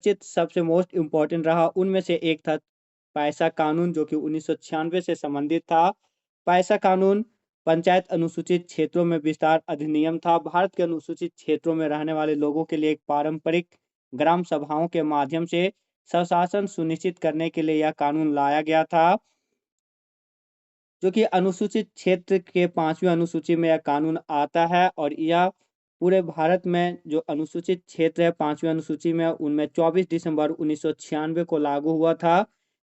चर्चित सबसे most important रहा उनमें से एक था पैसा कानून, जो कि 1996 से संबंधित था। पैसा कानून पंचायत अनुसूचित क्षेत्रों में विस्तार अधिनियम था। भारत के अनुसूचित क्षेत्रों में रहने वाले लोगों के लिए एक पारंपरिक ग्राम सभाओं के माध्यम से स्वशासन सुनिश्चित करने के लिए यह कानून लाया गया था, जो कि अनुसूचित क्षेत्र के 5वीं अनुसूची में यह कानून आता है। और यह पूरे भारत में जो अनुसूचित क्षेत्र है 5वीं अनुसूची में, उनमें 24 दिसंबर 1996 को लागू हुआ था।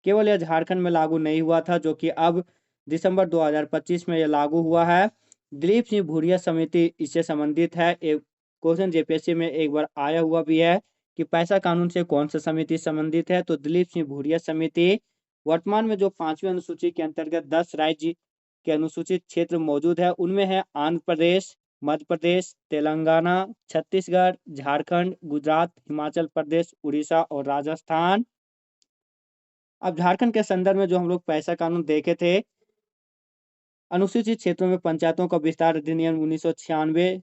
केवल यह झारखंड में लागू नहीं हुआ था, जो कि अब दिसंबर 2025 में यह लागू हुआ है। दिलीप सिंह भूरिया समिति इससे संबंधित है। एक क्वेश्चन जेपीएससी में एक बार आया हुआ भी है कि पैसा कानून से कौन सा समिति संबंधित है, तो दिलीप सिंह भूरिया समिति। वर्तमान में जो 5वीं अनुसूची के अंतर्गत 10 राज्य के अनुसूचित क्षेत्र मौजूद है, उनमें है आंध्र प्रदेश, मध्य प्रदेश, तेलंगाना, छत्तीसगढ़, झारखंड, गुजरात, हिमाचल प्रदेश, उड़ीसा और राजस्थान। अब झारखंड के संदर्भ में जो हम लोग पैसा कानून देखे थे, अनुसूचित क्षेत्रों में पंचायतों का विस्तार अधिनियम 1996,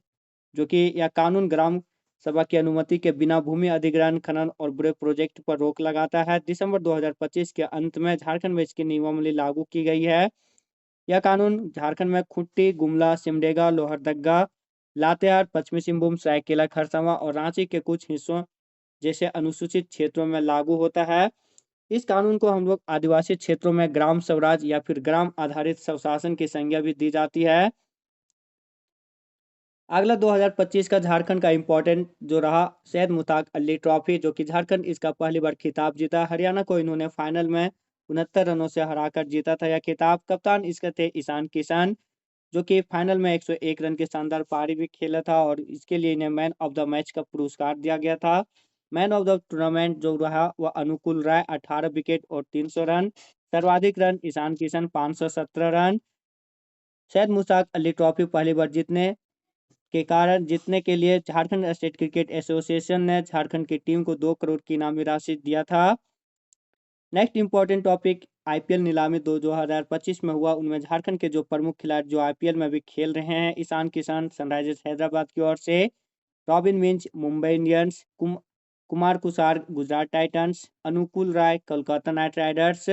जो कि यह कानून ग्राम सभा की अनुमति के बिना भूमि अधिग्रहण, खनन और बड़े प्रोजेक्ट पर रोक लगाता है। दिसंबर 2025 के अंत में झारखंड में इसकी नियमावली लागू की गई है। यह कानून झारखंड में खूंटी, गुमला, सिमडेगा, लोहरदगा, लातेहार, पश्चिमी सिंहभूम, सरायकेला खरसावां और रांची के कुछ हिस्सों जैसे अनुसूचित क्षेत्रों में लागू होता है। इस कानून को हम लोग आदिवासी क्षेत्रों में ग्राम स्वराज या फिर ग्राम आधारित स्वशासन की संज्ञा भी दी जाती है। अगला 2025 का झारखंड का इम्पोर्टेंट जो रहा, सैयद मुश्ताक अली ट्रॉफी, जो कि झारखंड इसका पहली बार खिताब जीता। हरियाणा को इन्होंने फाइनल में 69 रनों से हराकर जीता था यह खिताब। कप्तान इसके थे ईशान किशन, जो कि फाइनल में 101 रन की शानदार पारी भी खेला था और इसके लिए इन्हें मैन ऑफ द मैच का पुरस्कार दिया गया था। मैन ऑफ द टूर्नामेंट जो रहा वह अनुकूल राय, 18 विकेट और 300 रन। सर्वाधिक run Ishan Kishan, 517 run. Syed Mushtaq Ali trophy पहली बार जीतने के लिए झारखंड स्टेट क्रिकेट एसोसिएशन ने झारखंड की टीम को 2 करोड़ की इनामी राशि दिया था। नेक्स्ट इंपॉर्टेंट टॉपिक, आईपीएल नीलामी 2025 में हुआ। उनमें झारखंड के जो प्रमुख खिलाड़ी जो आईपीएल में भी खेल रहे हैं, ईशान किशन सनराइजर्स हैदराबाद की ओर से, Robin Minz Mumbai Indians, Kumar Kusar Gujarat Titans, Anukul Roy Kolkata Knight Riders,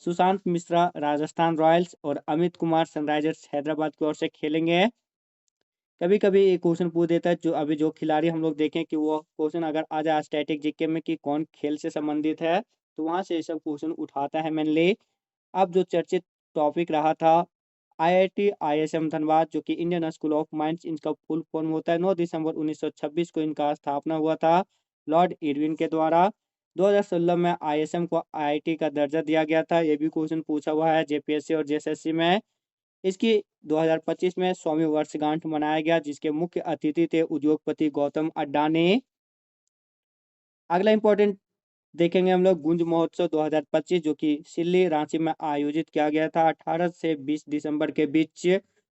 Sushant Mishra Rajasthan Royals और अमित कुमार सनराइजर्स हैदराबाद की ओर से खेलेंगे। कभी कभी एक क्वेश्चन पूछ देता है, जो अभी जो खिलाड़ी हम लोग देखें कि वो क्वेश्चन अगर आ जाए स्टैटिक जीके में कि कौन खेल से संबंधित है, तो वहां से ये सब क्वेश्चन उठाता है मेनली। अब जो चर्चित टॉपिक रहा था, आईआईटी आईएसएम धनबाद, जो कि इंडियन स्कूल ऑफ माइंस इनका फुल फॉर्म होता है। 9 दिसंबर 1926 को इनका स्थापना हुआ था लॉर्ड इरविन के द्वारा। 2016 में आईएसएम को आईआईटी का दर्जा दिया गया था। ये भी क्वेश्चन पूछा हुआ है जेपीएससी और जेएसएससी में। इसकी 2025 में 100वीं वर्षगांठ मनाया गया, जिसके मुख्य अतिथि थे उद्योगपति गौतम अड्डानी। अगला इंपॉर्टेंट देखेंगे हम लोग गुंज महोत्सव 2025, जो कि सिल्ली रांची में आयोजित किया गया था 18 से 20 दिसंबर के बीच।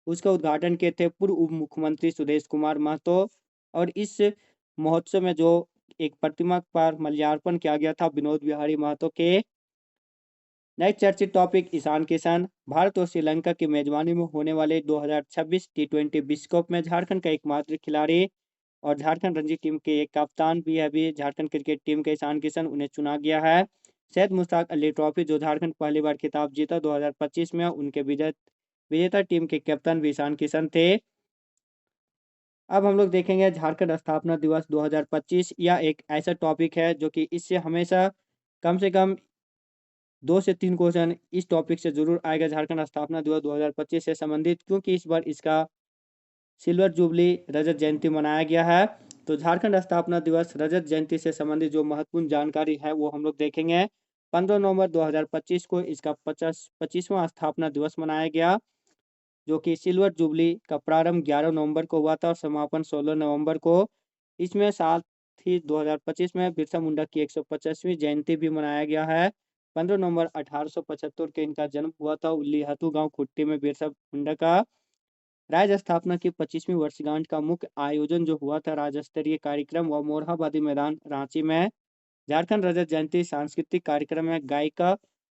उसका उद्घाटन किए थे पूर्व उप मुख्यमंत्री सुदेश कुमार महतो। और इस महोत्सव में जो एक प्रतिमा पर माल्यार्पण किया गया था विनोद बिहारी महतो के। नेक्स्ट चर्चित टॉपिक, ईशान किशन। भारत और श्रीलंका की मेजबानी में होने वाले 2026 टी20 विश्व कप में झारखंड का एकमात्र खिलाड़ी और झारखंड रणजी टीम के एक कप्तान भी है अभी झारखंड क्रिकेट टीम के ईशान किशन, उन्हें चुना गया है। सैयद मुश्ताक अली ट्रॉफी जो झारखंड पहली बार खिताब जीता 2025 में, उनके विजेता टीम के कैप्टन भी ईशान किशन थे। अब हम लोग देखेंगे झारखंड स्थापना दिवस 2025। यह एक ऐसा टॉपिक है जो कि इससे हमेशा कम से कम 2 से 3 क्वेश्चन इस टॉपिक से जरूर आएगा, झारखंड स्थापना दिवस 2025 से संबंधित, क्योंकि इस बार इसका सिल्वर जुबली रजत जयंती मनाया गया है। तो झारखंड स्थापना दिवस रजत जयंती से संबंधित जो महत्वपूर्ण जानकारी है वो हम लोग देखेंगे। 15 नवंबर 2025 को इसका 25वां स्थापना दिवस मनाया गया, जो कि सिल्वर जुबली का प्रारंभ 11 नवंबर को हुआ था और समापन 16 नवंबर को। इसमें साथ ही 2025 में बिरसा मुंडा की 150वीं जयंती भी मनाया गया है। 15 नवंबर 1875 के इनका जन्म हुआ था उल्लीहतू गांव खुट्टी में बिरसा मुंडा का। राज्य स्थापना की 25वीं वर्षगांठ का मुख्य आयोजन जो हुआ था राज्य स्तरीय कार्यक्रम व मोरहाबादी मैदान रांची में। झारखंड रजत जयंती सांस्कृतिक कार्यक्रम में गायिका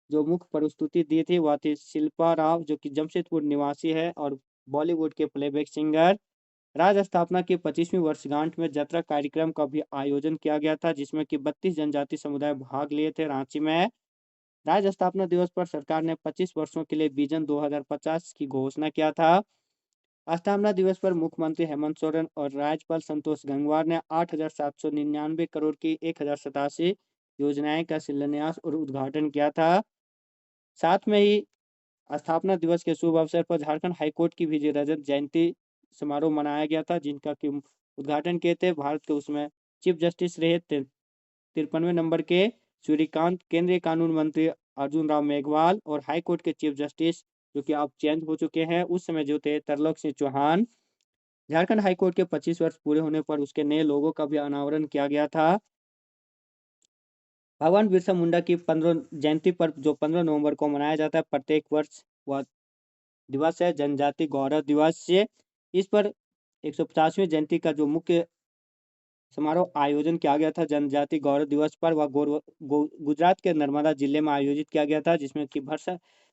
जो मुख्य प्रस्तुति दी थी वह थी शिल्पा राव, जो कि जमशेदपुर निवासी है और बॉलीवुड के प्लेबैक सिंगर। राज्य स्थापना की 25वीं वर्षगांठ में जत्रा कार्यक्रम का भी आयोजन किया गया था, जिसमें कि 32 जनजाति समुदाय भाग लिए थे रांची में। राज्य स्थापना दिवस पर सरकार ने 25 वर्षों के लिए विजन 2050 की घोषणा किया था। स्थापना दिवस पर मुख्यमंत्री हेमंत सोरेन और राज्यपाल संतोष गंगवार ने 8,799 करोड़ की 1,087 योजनाएं का शिलान्यास और उद्घाटन किया था। साथ में ही स्थापना दिवस के शुभ अवसर पर झारखंड हाईकोर्ट की भी रजत जयंती समारोह मनाया गया था, जिनका कि उद्घाटन किए थे भारत के उसमें चीफ जस्टिस रहे 53वें नंबर के सूर्यकांत, केंद्रीय कानून मंत्री अर्जुन राम मेघवाल और हाई कोर्ट के चीफ जस्टिस जो कि अब चेंज हो चुके हैं, उस समय जो थे तरलोक सिंह चौहान। झारखंड हाई कोर्ट के 25 वर्ष पूरे होने पर उसके नए लोगों का भी अनावरण किया गया था। भगवान बिरसा मुंडा की 15 जयंती पर जो 15 नवंबर को मनाया जाता है प्रत्येक वर्ष, वह दिवस है जनजाति गौरव दिवस से। इस पर 150वीं जयंती का जो मुख्य समारोह आयोजन किया गया था जनजाति गौरव दिवस पर, वह गुजरात के नर्मदा जिले में आयोजित किया गया था, जिसमें कि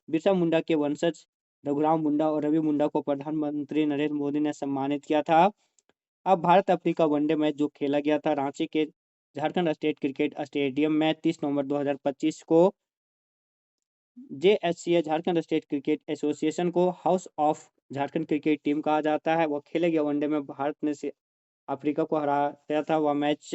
बिरसा मुंडा के वंशज रघुराम मुंडा और रवि मुंडा को प्रधानमंत्री नरेंद्र मोदी ने सम्मानित किया था। अब भारत अफ्रीका वनडे मैच जो खेला गया था रांची के झारखंड स्टेट क्रिकेट स्टेडियम में 30 नवंबर 2025 को, JSCA Jharkhand state cricket association को house of Jharkhand cricket team कहा जाता है, वो खेले गए वनडे में भारत ने से अफ्रीका को हराया था। वह match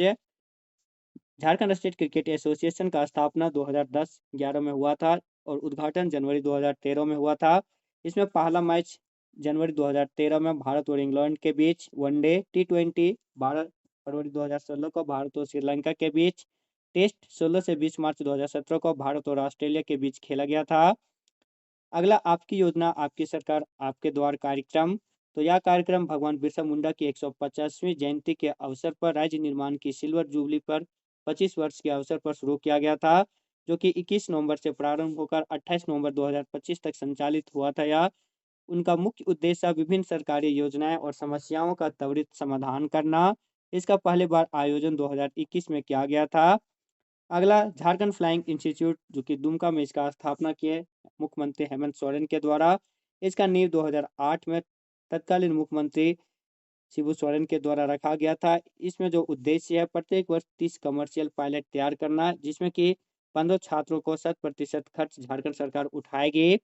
Jharkhand state cricket association का स्थापना 2010-11 में हुआ था और उद्घाटन जनवरी 2013 में हुआ था। इसमें पहला मैच जनवरी 2013 में भारत और इंग्लैंड के बीच, वनडे T20 12 फरवरी 2016 को भारत और श्रीलंका के बीच, टेस्ट 16 से 20 मार्च 2017 को भारत और ऑस्ट्रेलिया के बीच खेला गया था। अगला आपकी योजना आपकी सरकार आपके द्वार कार्यक्रम। तो यह कार्यक्रम भगवान बिरसा मुंडा की 150वीं जयंती के अवसर पर राज्य निर्माण की सिल्वर जुबली पर 25 वर्ष के अवसर पर शुरू किया गया था, जो कि 21 नवंबर से प्रारंभ होकर 28 नवंबर 2025 तक संचालित हुआ था। यह उनका मुख्य उद्देश्य विभिन्न सरकारी योजनाएं और समस्याओं का त्वरित समाधान करना। इसका पहली बार आयोजन 2021 में किया गया था। अगला झारखंड फ्लाइंग इंस्टीट्यूट जो कि दुमका में इसका स्थापना किए मुख्यमंत्री हेमंत सोरेन के द्वारा। इसका नींव 2008 में तत्कालीन मुख्यमंत्री शिबू सोरेन के द्वारा रखा गया था। इसमें जो उद्देश्य है प्रत्येक वर्ष 30 कमर्शियल पायलट तैयार करना, जिसमें कि 15 छात्रों को 100% खर्च झारखंड सरकार उठाएगी।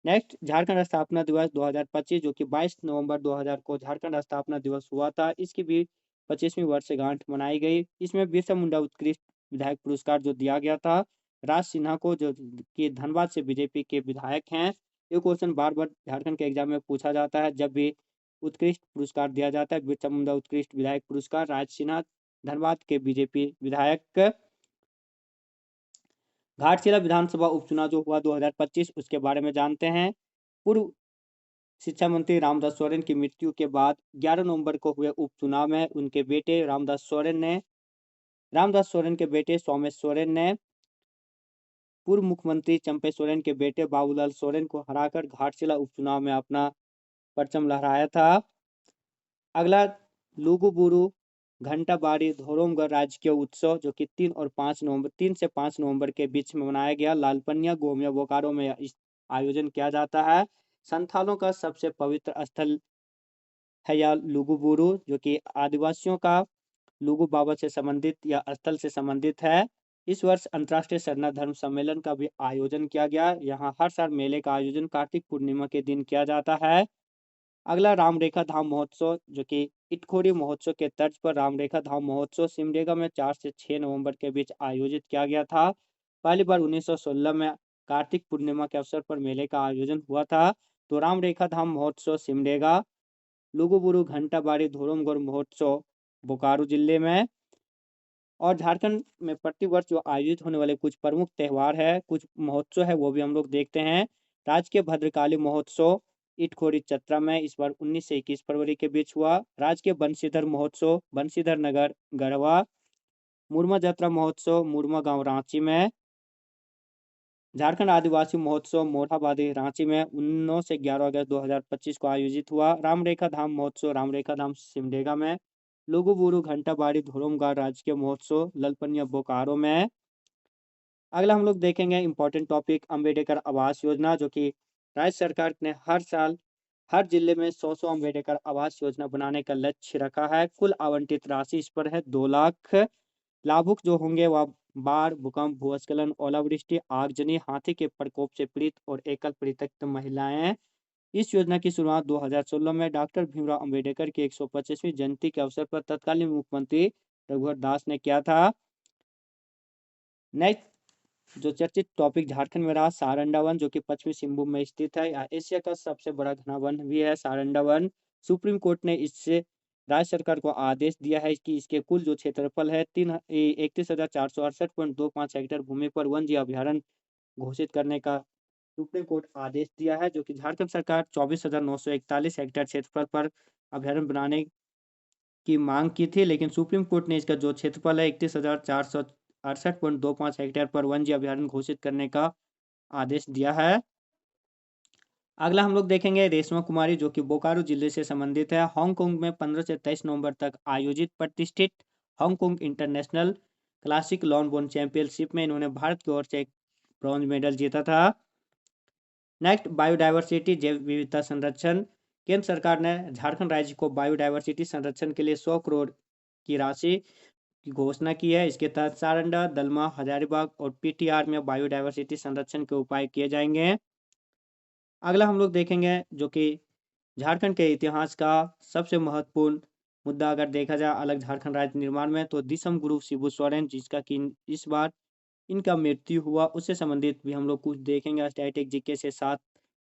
नेक्स्ट झारखंड स्थापना दिवस 2025 जो कि 22 नवंबर 2000 को झारखंड स्थापना दिवस हुआ था, इसकी भी 25वीं वर्षगांठ मनाई गई। इसमें बिरसा मुंडा उत्कृष्ट विधायक पुरस्कार जो दिया गया था राज सिन्हा को, जो कि धनबाद से बीजेपी के विधायक हैं। ये क्वेश्चन बार बार झारखंड के एग्जाम में पूछा जाता है, जब भी उत्कृष्ट पुरस्कार दिया जाता है बिरसा मुंडा उत्कृष्ट विधायक पुरस्कार राज सिन्हा धनबाद के बीजेपी विधायक। घाटशिला विधानसभा उपचुनाव जो हुआ 2025 उसके बारे में जानते हैं। पूर्व शिक्षा मंत्री रामदास सोरेन की मृत्यु के बाद 11 नवंबर को हुए उपचुनाव में उनके बेटे रामदास सोरेन के बेटे सोमेश सोरेन ने पूर्व मुख्यमंत्री चंपे सोरेन के बेटे बाबूलाल सोरेन को हराकर घाटशिला उपचुनाव में अपना परचम लहराया था। अगला लुगुबुरु घंटाबाड़ी धोरमगढ़ राजकीय उत्सव जो कि 3 से 5 नवंबर के बीच में मनाया गया। लालपनिया गोमिया बोकारो में इस आयोजन किया जाता है। संथालों का सबसे पवित्र स्थल है यह लुगुबुरु, जो कि आदिवासियों का लुगु बाबा से संबंधित या स्थल से संबंधित है। इस वर्ष अंतर्राष्ट्रीय सरना धर्म सम्मेलन का भी आयोजन किया गया। यहाँ हर साल मेले का आयोजन कार्तिक पूर्णिमा के दिन किया जाता है। अगला रामरेखा धाम महोत्सव जो कि इटखोरी महोत्सव के तर्ज पर रामरेखा धाम महोत्सव सिमडेगा में 4 से 6 नवंबर के बीच आयोजित किया गया था। पहली बार 1916 में कार्तिक पूर्णिमा के अवसर पर मेले का आयोजन हुआ था। तो रामरेखा धाम महोत्सव सिमडेगा, लुगुबुरु घंटाबाड़ी धोरमगढ़ महोत्सव बोकारो जिले में। और झारखंड में प्रतिवर्ष जो आयोजित होने वाले कुछ प्रमुख त्यौहार है, कुछ महोत्सव है, वो भी हम लोग देखते हैं। राजकीय भद्रकाली महोत्सव इटखोरी चतरा में इस बार 19 से 21 फरवरी के बीच हुआ। राजकीय बंशीधर महोत्सव बंशीधर नगर गढ़वा। मुरमा यात्रा महोत्सव मुरमा गांव रांची में। झारखंड आदिवासी महोत्सव मोरहाबादी रांची में 9 से 11 अगस्त 2025 को आयोजित हुआ। रामरेखा धाम महोत्सव रामरेखा धाम सिमडेगा में। लुगुबुरु घंटाबाड़ी धोरमगढ़ राजकीय महोत्सव ललपनिया बोकारो में। अगला हम लोग देखेंगे इंपॉर्टेंट टॉपिक अम्बेडकर आवास योजना, जो कि राज्य सरकार ने हर साल हर जिले में 100 अम्बेडकर आवास योजना बनाने का लक्ष्य रखा है। कुल आवंटित राशि इस पर है 2 लाख। लाभुक जो होंगे वह बाढ़, भूकंप, भूस्खलन, ओलावृष्टि, आगजनी, हाथी के प्रकोप से पीड़ित और एकल परित्यक्त महिलाएं हैं। इस योजना की शुरुआत 2016 में डॉक्टर भीमराव अंबेडकर की 125वीं जयंती के अवसर पर तत्कालीन मुख्यमंत्री रघुवर दास ने किया था। नेक्स्ट जो चर्चित टॉपिक झारखंड में रहा, सारंडा वन जो कि पश्चिमी सिंहभूम में स्थित है। एशिया का सबसे बड़ा घना वन भी है सारंडा वन। सुप्रीम कोर्ट ने इससे राज्य सरकार को आदेश दिया है कि इसके कुल जो क्षेत्रफल है 31,468.25 हेक्टेयर भूमि पर वन जीव अभ्यारण्य घोषित करने का सुप्रीम कोर्ट आदेश दिया है, जो कि झारखंड सरकार 24,941 हेक्टेयर क्षेत्रफल पर अभ्यारण्य बनाने की मांग की थी, लेकिन सुप्रीम कोर्ट ने इसका जो क्षेत्रफल है 31,468.25 हेक्टेयर पर वन जीव अभ्यारण्य घोषित करने का आदेश दिया है। अगला हम लोग देखेंगे रेशमा कुमारी जो कि बोकारो जिले से संबंधित है। हांगकांग में 15 से 23 नवंबर तक आयोजित प्रतिष्ठित Hong Kong international classic lawn bone championship में इन्होंने भारत की ओर से एक ब्रॉन्ज मेडल जीता था। नेक्स्ट बायोडायवर्सिटी जैव विविधता संरक्षण। केंद्र सरकार ने झारखंड राज्य को बायोडायवर्सिटी संरक्षण के लिए 100 करोड़ की राशि की घोषणा की है। इसके तहत सारंडा, दलमा, हजारीबाग और पीटीआर में बायोडायवर्सिटी संरक्षण के उपाय किए जाएंगे। अगला हम लोग देखेंगे जो कि झारखंड के इतिहास का सबसे महत्वपूर्ण मुद्दा अगर देखा जाए अलग झारखंड राज्य निर्माण में, तो दिसम गुरु शिबू सोरेन जिसका कि इस बार इनका मृत्यु हुआ, उससे संबंधित भी हम लोग कुछ देखेंगे स्टैटिक जीके से साथ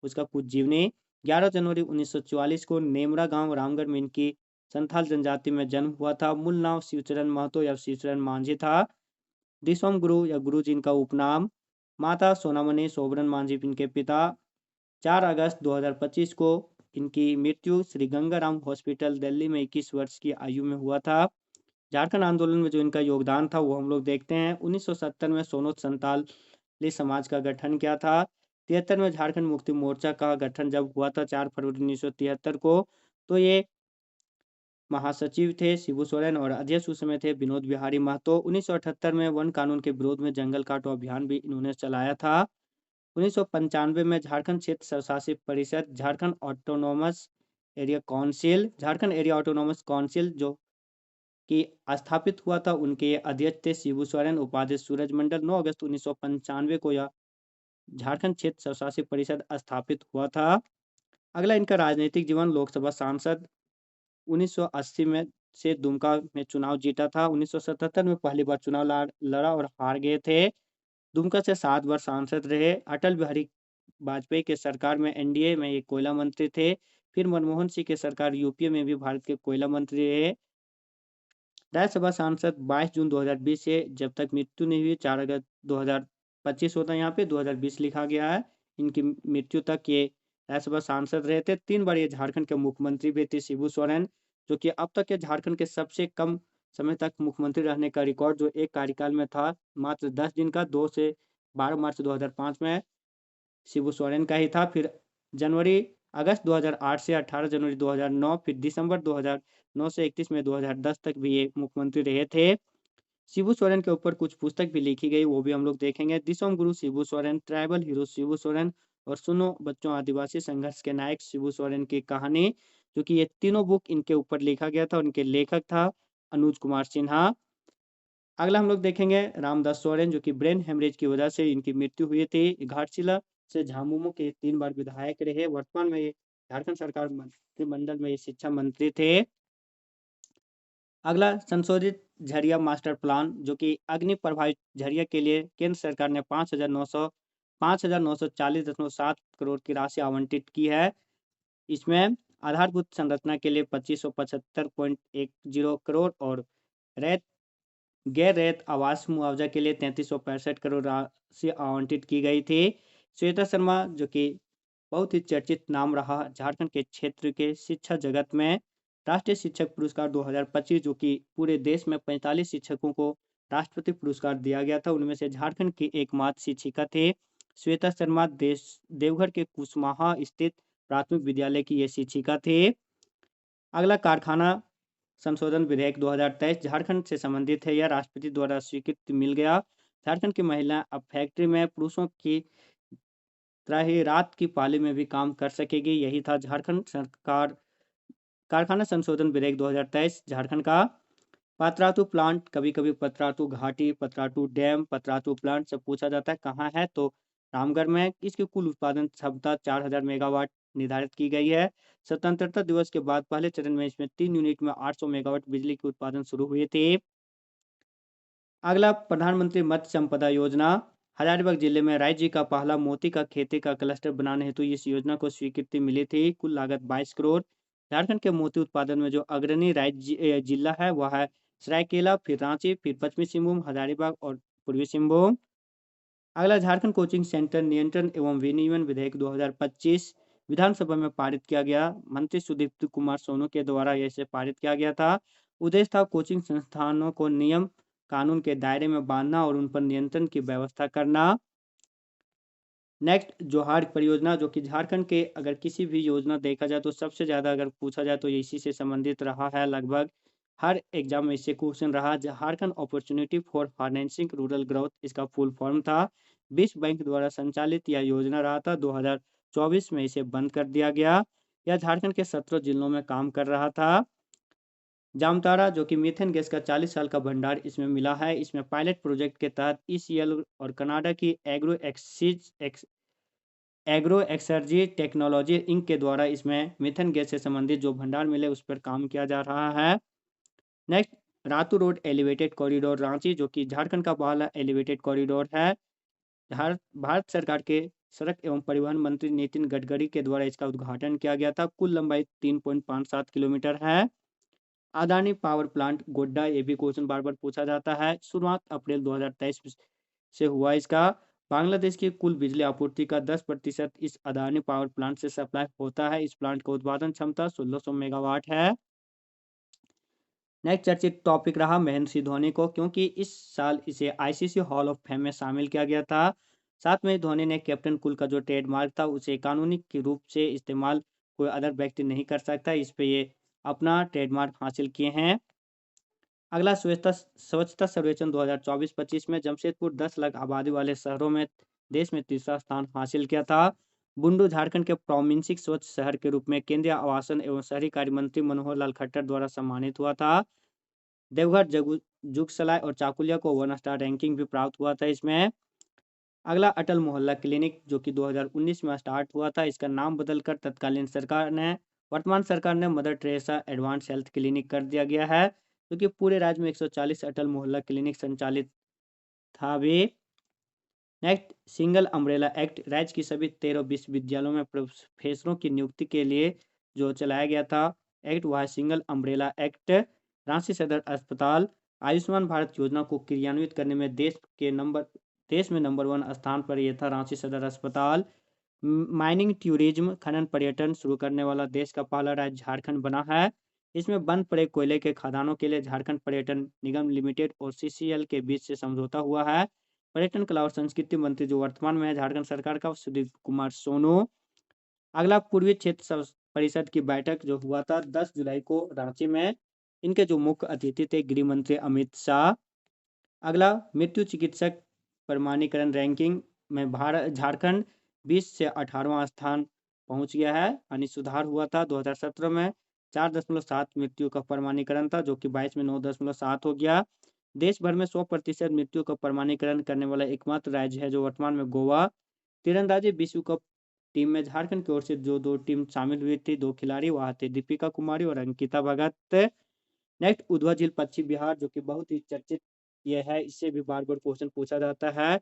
उसका कुछ जीवनी। 11 जनवरी 1944 को नेमरा गांव रामगढ़ में इनकी संथाल जनजाति में जन्म हुआ था। मूल नाम शिवचरण महतो या शिवचरण मांझी था। दिसोम गुरु या गुरु जी इनका उपनाम। माता सोनामणि सोबरन मांझी इनके पिता। 4 अगस्त 2025 को इनकी मृत्यु श्री गंगाराम हॉस्पिटल दिल्ली में 21 वर्ष की आयु में हुआ था। झारखंड आंदोलन में जो इनका योगदान था वो हम लोग देखते हैं। 1970 में सोनोत संताली समाज का गठन किया था। 73 में झारखंड मुक्ति मोर्चा का गठन जब हुआ था 4 फरवरी 1973 को, तो ये महासचिव थे शिबू सोरेन और अध्यक्ष उस समय थे विनोद बिहारी महतो। 1978 में वन कानून के विरोध में जंगल काटो अभियान भी इन्होंने चलाया था। 1995 में झारखंड क्षेत्र स्वशासित परिषद Jharkhand autonomous area council Jharkhand area autonomous council जो कि स्थापित हुआ था, उनके अध्यक्ष थे शिबू सोरेन। उपाध्यक्ष सूरज मंडल। 9 अगस्त 1995 को यह झारखंड क्षेत्र स्वशासित परिषद स्थापित हुआ था। अगला इनका राजनीतिक जीवन, लोकसभा सांसद 1980 में से दुमका में चुनाव जीता था। 1977 में पहली बार चुनाव लड़ा और हार गए थे। दुमका से 7 बार सांसद रहे। अटल बिहारी वाजपेयी के सरकार में एनडीए में ये कोयला मंत्री थे। फिर मनमोहन सिंह के सरकार यूपीए में भी भारत के कोयला मंत्री रहे। राज्यसभा सांसद 22 जून 2020 से जब तक मृत्यु नहीं हुई 4 अगस्त 2025 होता है, यहाँ पे 2020 लिखा गया है। इनकी मृत्यु तक ये राज्यसभा सांसद रहे थे। 3 बार ये झारखंड के मुख्यमंत्री भी थे शिबू सोरेन, जो कि अब तक के झारखंड के सबसे कम समय तक मुख्यमंत्री रहने का रिकॉर्ड जो एक कार्यकाल में था मात्र 10 दिन का, 2 से 12 मार्च 2005 में शिबू सोरेन का ही था। फिर अगस्त 2008 से 18 जनवरी 2009, फिर दिसंबर 2009 से 31 मई 2010 तक भी ये मुख्यमंत्री रहे थे। शिबू सोरेन के ऊपर कुछ पुस्तक भी लिखी गई, वो भी हम लोग देखेंगे। दिसोम गुरु शिबू सोरेन, ट्राइबल हीरो शिबू सोरेन और सुनो बच्चों आदिवासी संघर्ष के नायक शिबू सोरेन की कहानी, जो कि ये तीनों बुक इनके ऊपर लिखा गया था। उनके लेखक था अनुज कुमार सिन्हा। अगला हम लोग देखेंगे रामदास सोरेन, जो कि ब्रेन हेमरेज की वजह से इनकी मृत्यु हुई थी। घाटशिला से झामुमो के 3 बार विधायक रहे। वर्तमान में ये झारखंड सरकार मंत्रिमंडल में ये शिक्षा मंत्री थे। अगला संशोधित झरिया मास्टर प्लान, जो कि अग्नि प्रभावित झरिया के लिए केंद्र सरकार ने 5,940.7 करोड़ की राशि आवंटित की है। इसमें आधारभूत संरचना के लिए 2575.10 करोड़ और रैत गैर रैयत आवास मुआवजा के लिए 3365 करोड़ राशि आवंटित की गई थी। श्वेता शर्मा, जो कि बहुत ही चर्चित नाम रहा झारखंड के क्षेत्र के शिक्षा जगत में, राष्ट्रीय शिक्षक पुरस्कार 2025 जो कि पूरे देश में 45 शिक्षकों को राष्ट्रपति पुरस्कार दिया गया था, उनमें से झारखंड की एकमात्र शिक्षिका थे श्वेता शर्मा। देवघर के कुशमाहा स्थित प्राथमिक विद्यालय की ये शिक्षिका थे। अगला कारखाना संशोधन विधेयक 2023 झारखंड से संबंधित है। यह राष्ट्रपति द्वारा स्वीकृति मिल गया। झारखंड की महिला अब फैक्ट्री में पुरुषों की त्राही रात की पाली में भी काम कर सकेगी। यही था झारखंड सरकार कारखाना संशोधन विधेयक 2023। झारखंड का पतरातू प्लांट, कभी-कभी पतरातू घाटी, पतरातू डैम, पतरातू प्लांट से पूछा जाता है कहाँ है, तो रामगढ़ में। इसकी कुल उत्पादन क्षमता 4000 मेगावाट निर्धारित की गई है। स्वतंत्रता दिवस के बाद पहले चरण में इसमें 3 यूनिट में 800 मेगावाट बिजली की उत्पादन शुरू हुई थी। अगला प्रधानमंत्री मत्स्य संपदा योजना। हजारीबाग जिले में राज्य का पहला मोती का खेती का क्लस्टर बनाने हेतु इस योजना को स्वीकृति मिली थी। कुल लागत 22 करोड़। झारखंड के मोती उत्पादन में जो अग्रणी जिला है वह है सरायकेला, फिर रांची, फिर पश्चिमी सिंहभूम, हजारीबाग और पूर्वी सिंहभूम। अगला झारखंड कोचिंग सेंटर नियंत्रण एवं विनियमन विधेयक 2025 विधानसभा में पारित किया गया। मंत्री सुदीप्त कुमार सोनू के द्वारा इसे पारित किया गया था। उद्देश्य था कोचिंग संस्थानों को नियम कानून के दायरे में बांधना और उन पर नियंत्रण की व्यवस्था करना। नेक्स्ट, जोहार परियोजना, जो कि झारखंड के अगर किसी भी योजना देखा जाए तो सबसे ज़्यादा अगर पूछा जाए तो ये इसी से संबंधित रहा है। लगभग हर एग्जाम में इससे क्वेश्चन रहा। Jharkhand opportunity for financing rural growth इसका फुल फॉर्म था। विश्व बैंक द्वारा संचालित यह योजना रहा था। 2024 में इसे बंद कर दिया गया। यह झारखंड के 17 जिलों में काम कर रहा था। जामताड़ा, जो कि मीथेन गैस का 40 साल का भंडार इसमें मिला है। इसमें पायलट प्रोजेक्ट के तहत ईसीएल और कनाडा की एग्रो एक्सर्जी टेक्नोलॉजी इंक के द्वारा इसमें मीथेन गैस से संबंधित जो भंडार मिले उस पर काम किया जा रहा है। Next, Ratu road elevated corridor Ranchi, जो कि झारखंड का पहला एलिवेटेड कॉरिडोर है। भारत सरकार के सड़क एवं परिवहन मंत्री नितिन गडकरी के द्वारा इसका उद्घाटन किया गया था। कुल लंबाई 3.57 किलोमीटर है। अदानी पावर प्लांट गोड्डा, ये भी क्वेश्चन बार बार पूछा जाता है। शुरुआत अप्रैल 2023 से हुआ इसका। बांग्लादेश की कुल बिजली आपूर्ति का 10% इस अदानी पावर प्लांट से सप्लाई होता है। इस प्लांट का उत्पादन क्षमता 1600 मेगावाट है। नेक्स्ट चर्चित टॉपिक रहा महेंद्र सिंह धोनी को, क्योंकि इस साल इसे आईसीसी हॉल ऑफ फेम में शामिल किया गया था। साथ में धोनी ने कैप्टन कुल का जो ट्रेडमार्क था उसे कानूनी के रूप से इस्तेमाल कोई अदर व्यक्ति नहीं कर सकता। इस पे ये अपना ट्रेडमार्क हासिल किए हैं। अगला स्वच्छता सर्वेक्षण 2024-25 में जमशेदपुर 10 लाख आबादी वाले शहरों में देश में तीसरा स्थान हासिल किया था। बुंडू झारखंड के प्रोमिंसिक स्वच्छ शहर के रूप में केंद्रीय आवासन एवं शहरी कार्य मंत्री मनोहर लाल खट्टर द्वारा सम्मानित हुआ था। देवघर जुगसलाई और चाकुलिया को 1 स्टार रैंकिंग भी प्राप्त हुआ था इसमें। अगला अटल मोहल्ला क्लिनिक, जो कि 2019 में स्टार्ट हुआ था। इसका नाम बदलकर वर्तमान सरकार ने mother Teresa advance health clinic कर दिया गया है, क्योंकि पूरे राज्य में 140 अटल मोहल्ला क्लिनिक संचालित था भी। नेक्स्ट, सिंगल अम्ब्रेला एक्ट, राज्य की सभी 13 विश्वविद्यालयों में प्रोफेसरों की नियुक्ति के लिए जो चलाया गया था एक्ट, वह सिंगल अम्ब्रेला एक्ट। रांची सदर अस्पताल, आयुष्मान भारत योजना को क्रियान्वित करने में देश में नंबर 1 स्थान पर यह था रांची सदर अस्पताल। माइनिंग टूरिज्म, खनन पर्यटन शुरू करने वाला देश का पहला राज्य झारखंड बना है। इसमें बंद पड़े कोयले के खदानों के लिए झारखंड पर्यटन निगम लिमिटेड और सीसीएल के बीच से समझौता हुआ है। पर्यटन, कला और संस्कृति मंत्री जो वर्तमान में है झारखंड सरकार का, सुदीप कुमार सोनू। अगला, पूर्वी क्षेत्र परिषद की बैठक जो हुआ था 10 जुलाई को रांची में। इनके जो मुख्य अतिथि थे गृह मंत्री अमित शाह। अगला, मृत्यु चिकित्सक प्रमाणीकरण रैंकिंग में झारखंड 20 से 18वां स्थान पहुंच गया है, यानी सुधार हुआ था। 2017 में 4.7 मृत्यु का प्रमाणीकरण था, जो कि 22 में 9.7 हो गया। देश भर में 100% मृत्यु का प्रमाणीकरण करने वाला एकमात्र राज्य है जो वर्तमान में गोवा। तीरंदाजी विश्व कप टीम में झारखंड की ओर से जो 2 टीम शामिल हुई थी, 2 खिलाड़ी, वह थे दीपिका कुमारी और अंकिता भगत। नेक्स्ट, उधवा झील पश्चिम बिहार, जो कि बहुत ही चर्चित ये है, इससे भी बार बार क्वेश्चन पूछा जाता है।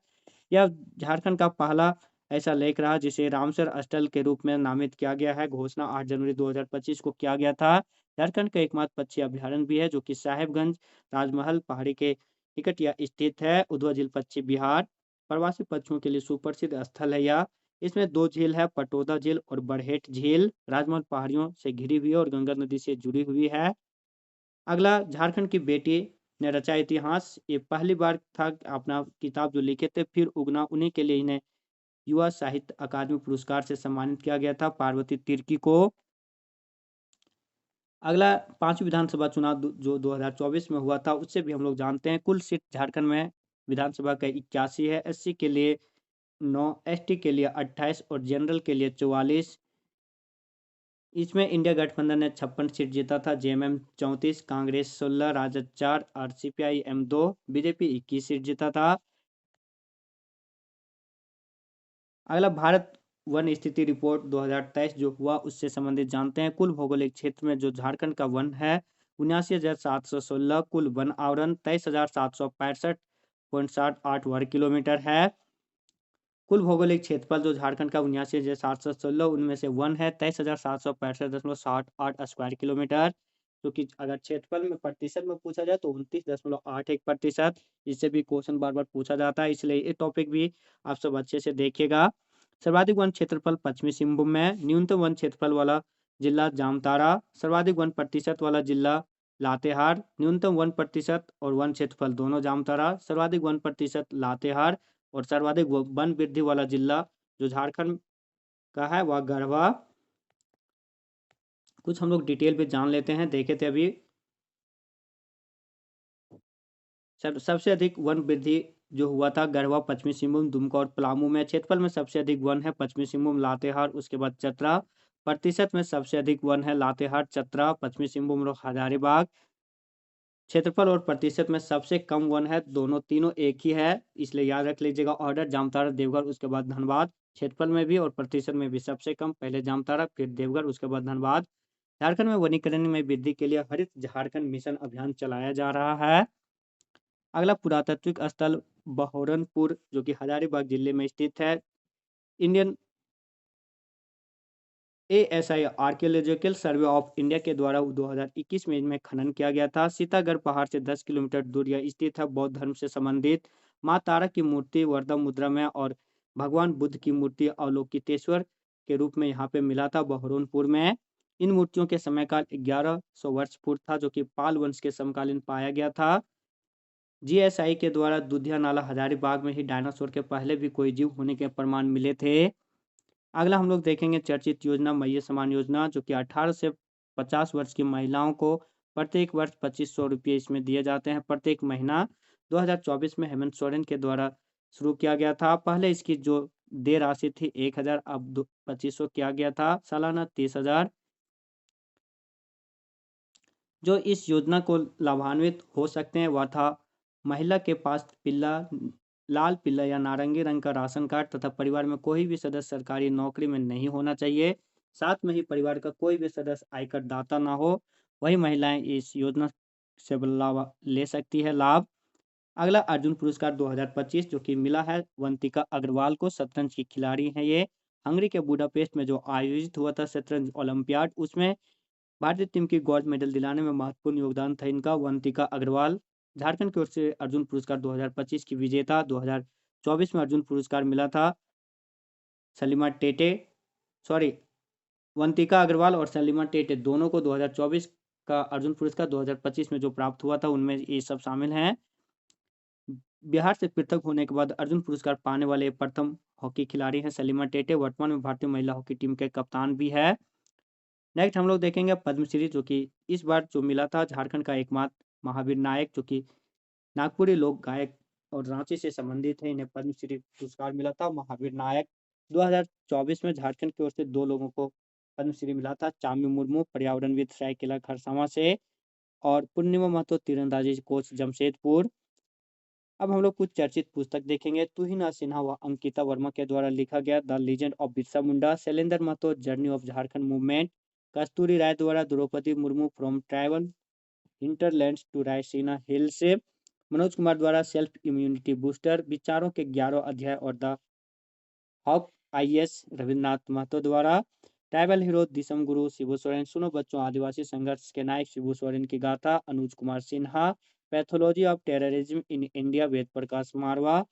यह झारखंड का पहला ऐसा लेक रहा जिसे रामसर अस्थल के रूप में नामित किया गया है। घोषणा 8 जनवरी 2025 को किया गया था। झारखंड का एकमात्र पक्षी अभ्यारण्य भी है, जो कि साहेबगंज राजमहल पहाड़ी के निकट यह स्थित है। उधवा झील पश्चिम बिहार प्रवासी पक्षियों के लिए सुप्रसिद्ध स्थल है। यह इसमें 2 झील है, पटोदा झील और बरहेट झील। राजमहल पहाड़ियों से घिरी हुई है और गंगा नदी से जुड़ी हुई है। अगला, झारखंड की बेटी ने रचा इतिहास। ये पहली बार था अपना किताब जो लिखे थे फिर उगना, उन्हीं के लिए इन्हें युवा साहित्य अकादमी पुरस्कार से सम्मानित किया गया था, पार्वती तिर्की को। अगला, 5वीं विधानसभा चुनाव जो 2024 में हुआ था उससे भी हम लोग जानते हैं। कुल सीट झारखंड में विधानसभा का 81 है। 80 के लिए 9, एसटी के लिए 28 और जनरल के लिए 44। इसमें इंडिया गठबंधन ने 56 सीट जीता था, जेएमएम 34, कांग्रेस 16, राजद 4 और सीपीआईएम 2, बीजेपी 21 सीट जीता था। अगला भारत वन स्थिति रिपोर्ट 2023 जो हुआ उससे संबंधित जानते हैं। कुल भौगोलिक क्षेत्र में जो झारखंड का वन है 79,716, कुल वन आवरण 23,765.78 वर्ग किलोमीटर है। कुल भौगोलिक क्षेत्रफल जो झारखंड का 79,716, उनमें से वन है 23,765.78 स्क्वायर किलोमीटर, जो कि अगर क्षेत्रफल में प्रतिशत में पूछा जाए तो 29.81%। इससे भी क्वेश्चन बार बार पूछा जाता है, इसलिए ये टॉपिक भी आप सब अच्छे से देखिएगा। सर्वाधिक वन क्षेत्रफल पश्चिमी सिंहभूम में, न्यूनतम वन क्षेत्रफल वाला जिला जामताड़ा, सर्वाधिक वन प्रतिशत वाला जिला लातेहार, न्यूनतम वन प्रतिशत और वन क्षेत्रफल दोनों जामताड़ा, सर्वाधिक वन प्रतिशत लातेहार और सर्वाधिक वन वृद्धि वाला जिला जो झारखंड का है वह गढ़वा। कुछ हम लोग डिटेल पे जान लेते हैं, देखे थे अभी। सबसे अधिक वन वृद्धि जो हुआ था गढ़वा, पश्चिमी सिंहभूम, दुमका और पलामू में। क्षेत्रफल में सबसे अधिक वन है पश्चिमी सिंहभूम, लातेहार, उसके बाद चतरा। प्रतिशत में सबसे अधिक वन है लातेहार, चतरा, पश्चिमी सिंहभूम और हजारीबाग। क्षेत्रफल और प्रतिशत में सबसे कम वन है, दोनों तीनों एक ही है, इसलिए याद रख लीजिएगा ऑर्डर, जामताड़ा, देवघर, उसके बाद धनबाद। क्षेत्रफल में भी और प्रतिशत में भी सबसे कम पहले जामताड़ा, फिर देवघर, उसके बाद धनबाद। झारखंड में वनीकरण में वृद्धि के लिए हरित झारखंड मिशन अभियान चलाया जा रहा है। अगला पुरातात्विक स्थल बहोरनपुर जो कि हजारीबाग जिले में स्थित है। Indian ASI archaeological survey of India के द्वारा 2021 में इनमें खनन किया गया था। सीतागढ़ पहाड़ से 10 किलोमीटर दूर यह स्थित है। बौद्ध धर्म से संबंधित माँ तारा की मूर्ति वर्धा मुद्रा में और भगवान बुद्ध की मूर्ति अवलोकितेश्वर के रूप में यहाँ पे मिला था बहरौनपुर में। इन मूर्तियों के समय काल 1100 वर्ष पूर्व था, जो कि पाल वंश के समकालीन पाया गया था। जीएसआई के द्वारा दुधिया नाला हजारीबाग में ही डायनासोर के पहले भी कोई जीव होने के प्रमाण मिले थे। अगला हम लोग देखेंगे चर्चित योजना मैया समान योजना, जो कि 18 से 50 वर्ष की महिलाओं को प्रत्येक वर्ष 2500 रुपये इसमें दिए जाते हैं प्रत्येक महीना। 2024 में हेमंत सोरेन के द्वारा शुरू किया गया था। पहले इसकी जो देय राशि थी 1000, अब 2500 किया गया था, सालाना 30,000। जो इस योजना को लाभान्वित हो सकते हैं वह था महिला के पास लाल, पीला या नारंगी रंग का राशन कार्ड तथा परिवार में कोई भी सदस्य सरकारी नौकरी में नहीं होना चाहिए। साथ में ही परिवार का कोई भी सदस्य आयकर दाता ना हो, वही महिलाएं इस योजना से लाभ ले सकती है लाभ। अगला अर्जुन पुरस्कार 2025 जो कि मिला है वंतिका अग्रवाल को, शतरंज की खिलाड़ी हैं ये। हंगरी के बुडापेस्ट में जो आयोजित हुआ था शतरंज ओलंपियाड, उसमें भारतीय टीम की गोल्ड मेडल दिलाने में महत्वपूर्ण योगदान था इनका। वंतिका अग्रवाल झारखंड की ओर से अर्जुन पुरस्कार 2025 की विजेता। 2024 में अर्जुन पुरस्कार मिला था सलीमा टेटे, सॉरी, वंतिका अग्रवाल और सलीमा टेटे दोनों को 2024 का अर्जुन पुरस्कार 2025 में जो प्राप्त हुआ था उनमें ये सब शामिल हैं। बिहार से पृथक होने के बाद अर्जुन पुरस्कार पाने वाले प्रथम हॉकी खिलाड़ी हैं सलीमा टेटे। वर्तमान में भारतीय महिला हॉकी टीम के कप्तान भी है। नेक्स्ट हम लोग देखेंगे पद्मश्री, जो कि इस बार जो मिला था झारखंड का एकमात्र महावीर नायक, जो कि नागपुरी लोक गायक और रांची से संबंधित है, इन्हें पद्मश्री पुरस्कार मिला था महावीर नायक। 2024 में झारखंड की ओर से दो लोगों को पद्मश्री मिला था, चामी मुर्मू पर्यावरणविद सरायकेला खरसावां से और पूर्णिमा महतो तीरंदाजी कोच जमशेदपुर। अब हम लोग कुछ चर्चित पुस्तक देखेंगे। तुहिना सिन्हा व अंकिता वर्मा के द्वारा लिखा गया the legend of Birsa Munda, Shailendra Mahato journey of Jharkhand movement, Kasturi Rai द्वारा Draupadi Murmu from tribal hinterlands to Raisina hills, Manoj Kumar द्वारा सेल्फ इम्यूनिटी बूस्टर, विचारों के 11 अध्याय और the hawk IAS Rabindranath Mahato द्वारा, ट्राइबल हीरो दिसम गुरु शिबू सोरेन, सुनो बच्चों आदिवासी संघर्ष के नायक शिबू सोरेन की गाथा Anuj Kumar Sinha, pathology of terrorism in India Ved Prakash Marwah,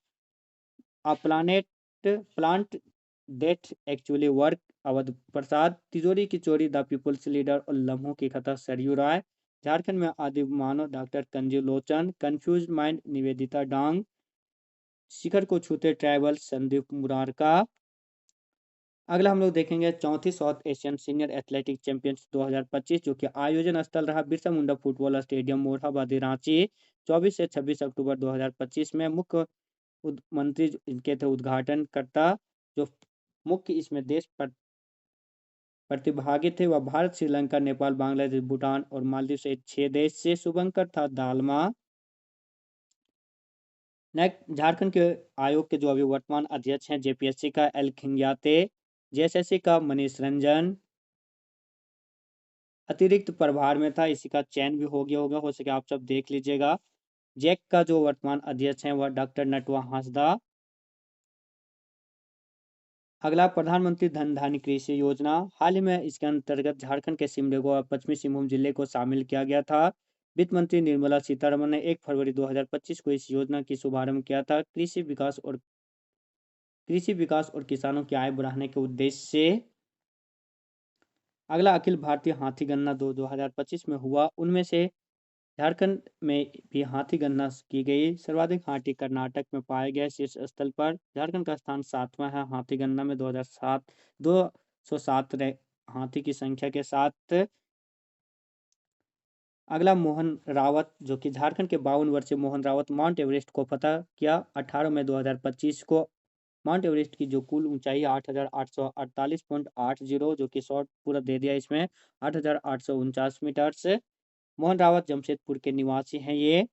a plant that actually work Awadh Prasad, तिजोरी की चोरी द पीपुल्स लीडर और लम्हों की कथा सरयू राय, झारखंड में आदि मानव डॉक्टर कंजू लोचन, कंफ्यूज माइंड निवेदिता डांग, शिखर को छूते ट्राइबल संदीप मुरारका। अगला हम लोग देखेंगे चौथी south Asian senior athletic champions 2025, जो कि आयोजन स्थल रहा बिरसा मुंडा फुटबॉल स्टेडियम मोरहाबादी रांची। 24 से 26 अक्टूबर 2025 में मुख्य मंत्री इनके थे उद्घाटनकर्ता। जो मुख्य इसमें देश प्रतिभागी थे वह भारत, श्रीलंका, नेपाल, बांग्लादेश, भूटान और मालदीव सहित 6 देश से। शुभंकर था दालमा। नेक्स्ट, झारखंड के आयोग के जो अभी वर्तमान अध्यक्ष हैं, जेपीएससी का एल खिंग्याते, जेएसएससी का मनीष रंजन अतिरिक्त प्रभार में था, इसी का चयन भी हो गया होगा, हो सके आप सब देख लीजिएगा। जैक का जो वर्तमान अध्यक्ष हैं वह डॉक्टर नटवा हांसदा। अगला, प्रधानमंत्री धन धान्य कृषि योजना। हाल ही में इसके अंतर्गत झारखंड के सिमडेगा और पश्चिमी सिंहभूम जिले को शामिल किया गया था। वित्त मंत्री निर्मला सीतारमण ने 1 फरवरी 2025 को इस योजना की शुभारंभ किया था। कृषि विकास और किसानों की आय बढ़ाने के उद्देश्य से। अगला, अखिल भारतीय हाथी गणना 2025 में हुआ, उनमें से झारखंड में भी हाथी गणना की गई। सर्वाधिक हाथी कर्नाटक में पाए गए। शीर्ष स्थल पर झारखंड का स्थान 7वां है हाथी गणना में 207 हाथी की संख्या के साथ। अगला, मोहन रावत, जो कि झारखंड के 52 वर्षीय मोहन रावत माउंट एवरेस्ट को फतह किया 18 मई 2025 को। माउंट एवरेस्ट की जो कुल ऊंचाई 8,848.80, जो कि शॉर्ट पूरा दे दिया इसमें, 8,849 मीटर से। मोहन रावत जमशेदपुर के निवासी हैं ये।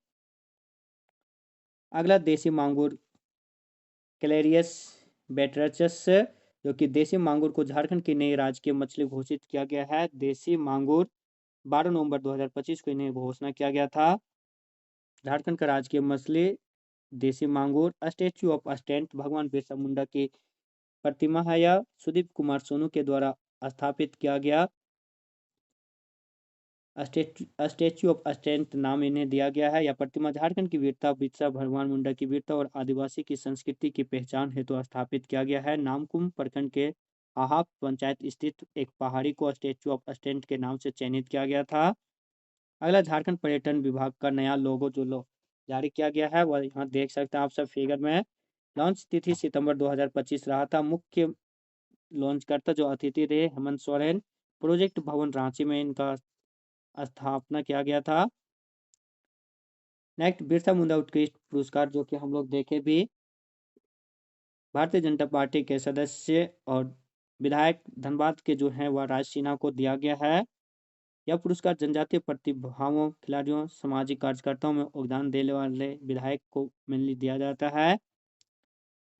अगला, देसी मांगुर कैलेरियस बेटरचस, जो कि देसी मांगुर को झारखंड की नई राजकीय मछली घोषित किया गया है। देसी मांगुर 12 नवंबर 2025 को इन्हें घोषणा किया गया था। झारखंड का राजकीय मछली देसी मांगुर। स्टेच्यू ऑफ स्टेंट, भगवान बिरसा मुंडा की प्रतिमा है यह, सुदीप कुमार सोनू के द्वारा स्थापित किया गया। स्टेच्यू ऑफ स्टेंट नाम इन्हें दिया गया है। यह प्रतिमा झारखंड की वीरता, बिरसा भगवान मुंडा की वीरता और आदिवासी की संस्कृति की पहचान हेतु स्थापित किया गया है। नामकुम प्रखंड के हाहाप पंचायत स्थित एक पहाड़ी को स्टेच्यू ऑफ स्टेंट के नाम से चयनित किया गया था। अगला, झारखंड पर्यटन विभाग का नया लोगो जो जारी किया गया है वह यहाँ देख सकते हैं आप सब फिगर में। लॉन्च तिथि सितंबर 2025 रहा था। मुख्य लॉन्चकर्ता जो अतिथि रहे हेमंत सोरेन। प्रोजेक्ट भवन रांची में इनका स्थापना किया गया था। नेक्स्ट, बिरसा मुंडा उत्कृष्ट पुरस्कार, जो कि हम लोग देखे भी, भारतीय जनता पार्टी के सदस्य और विधायक धनबाद के जो हैं वह राज सिन्हा को दिया गया है। यह पुरस्कार जनजातीय प्रतिभाओं, खिलाड़ियों, सामाजिक कार्यकर्ताओं में योगदान देने वाले विधायक को मेनली दिया जाता है।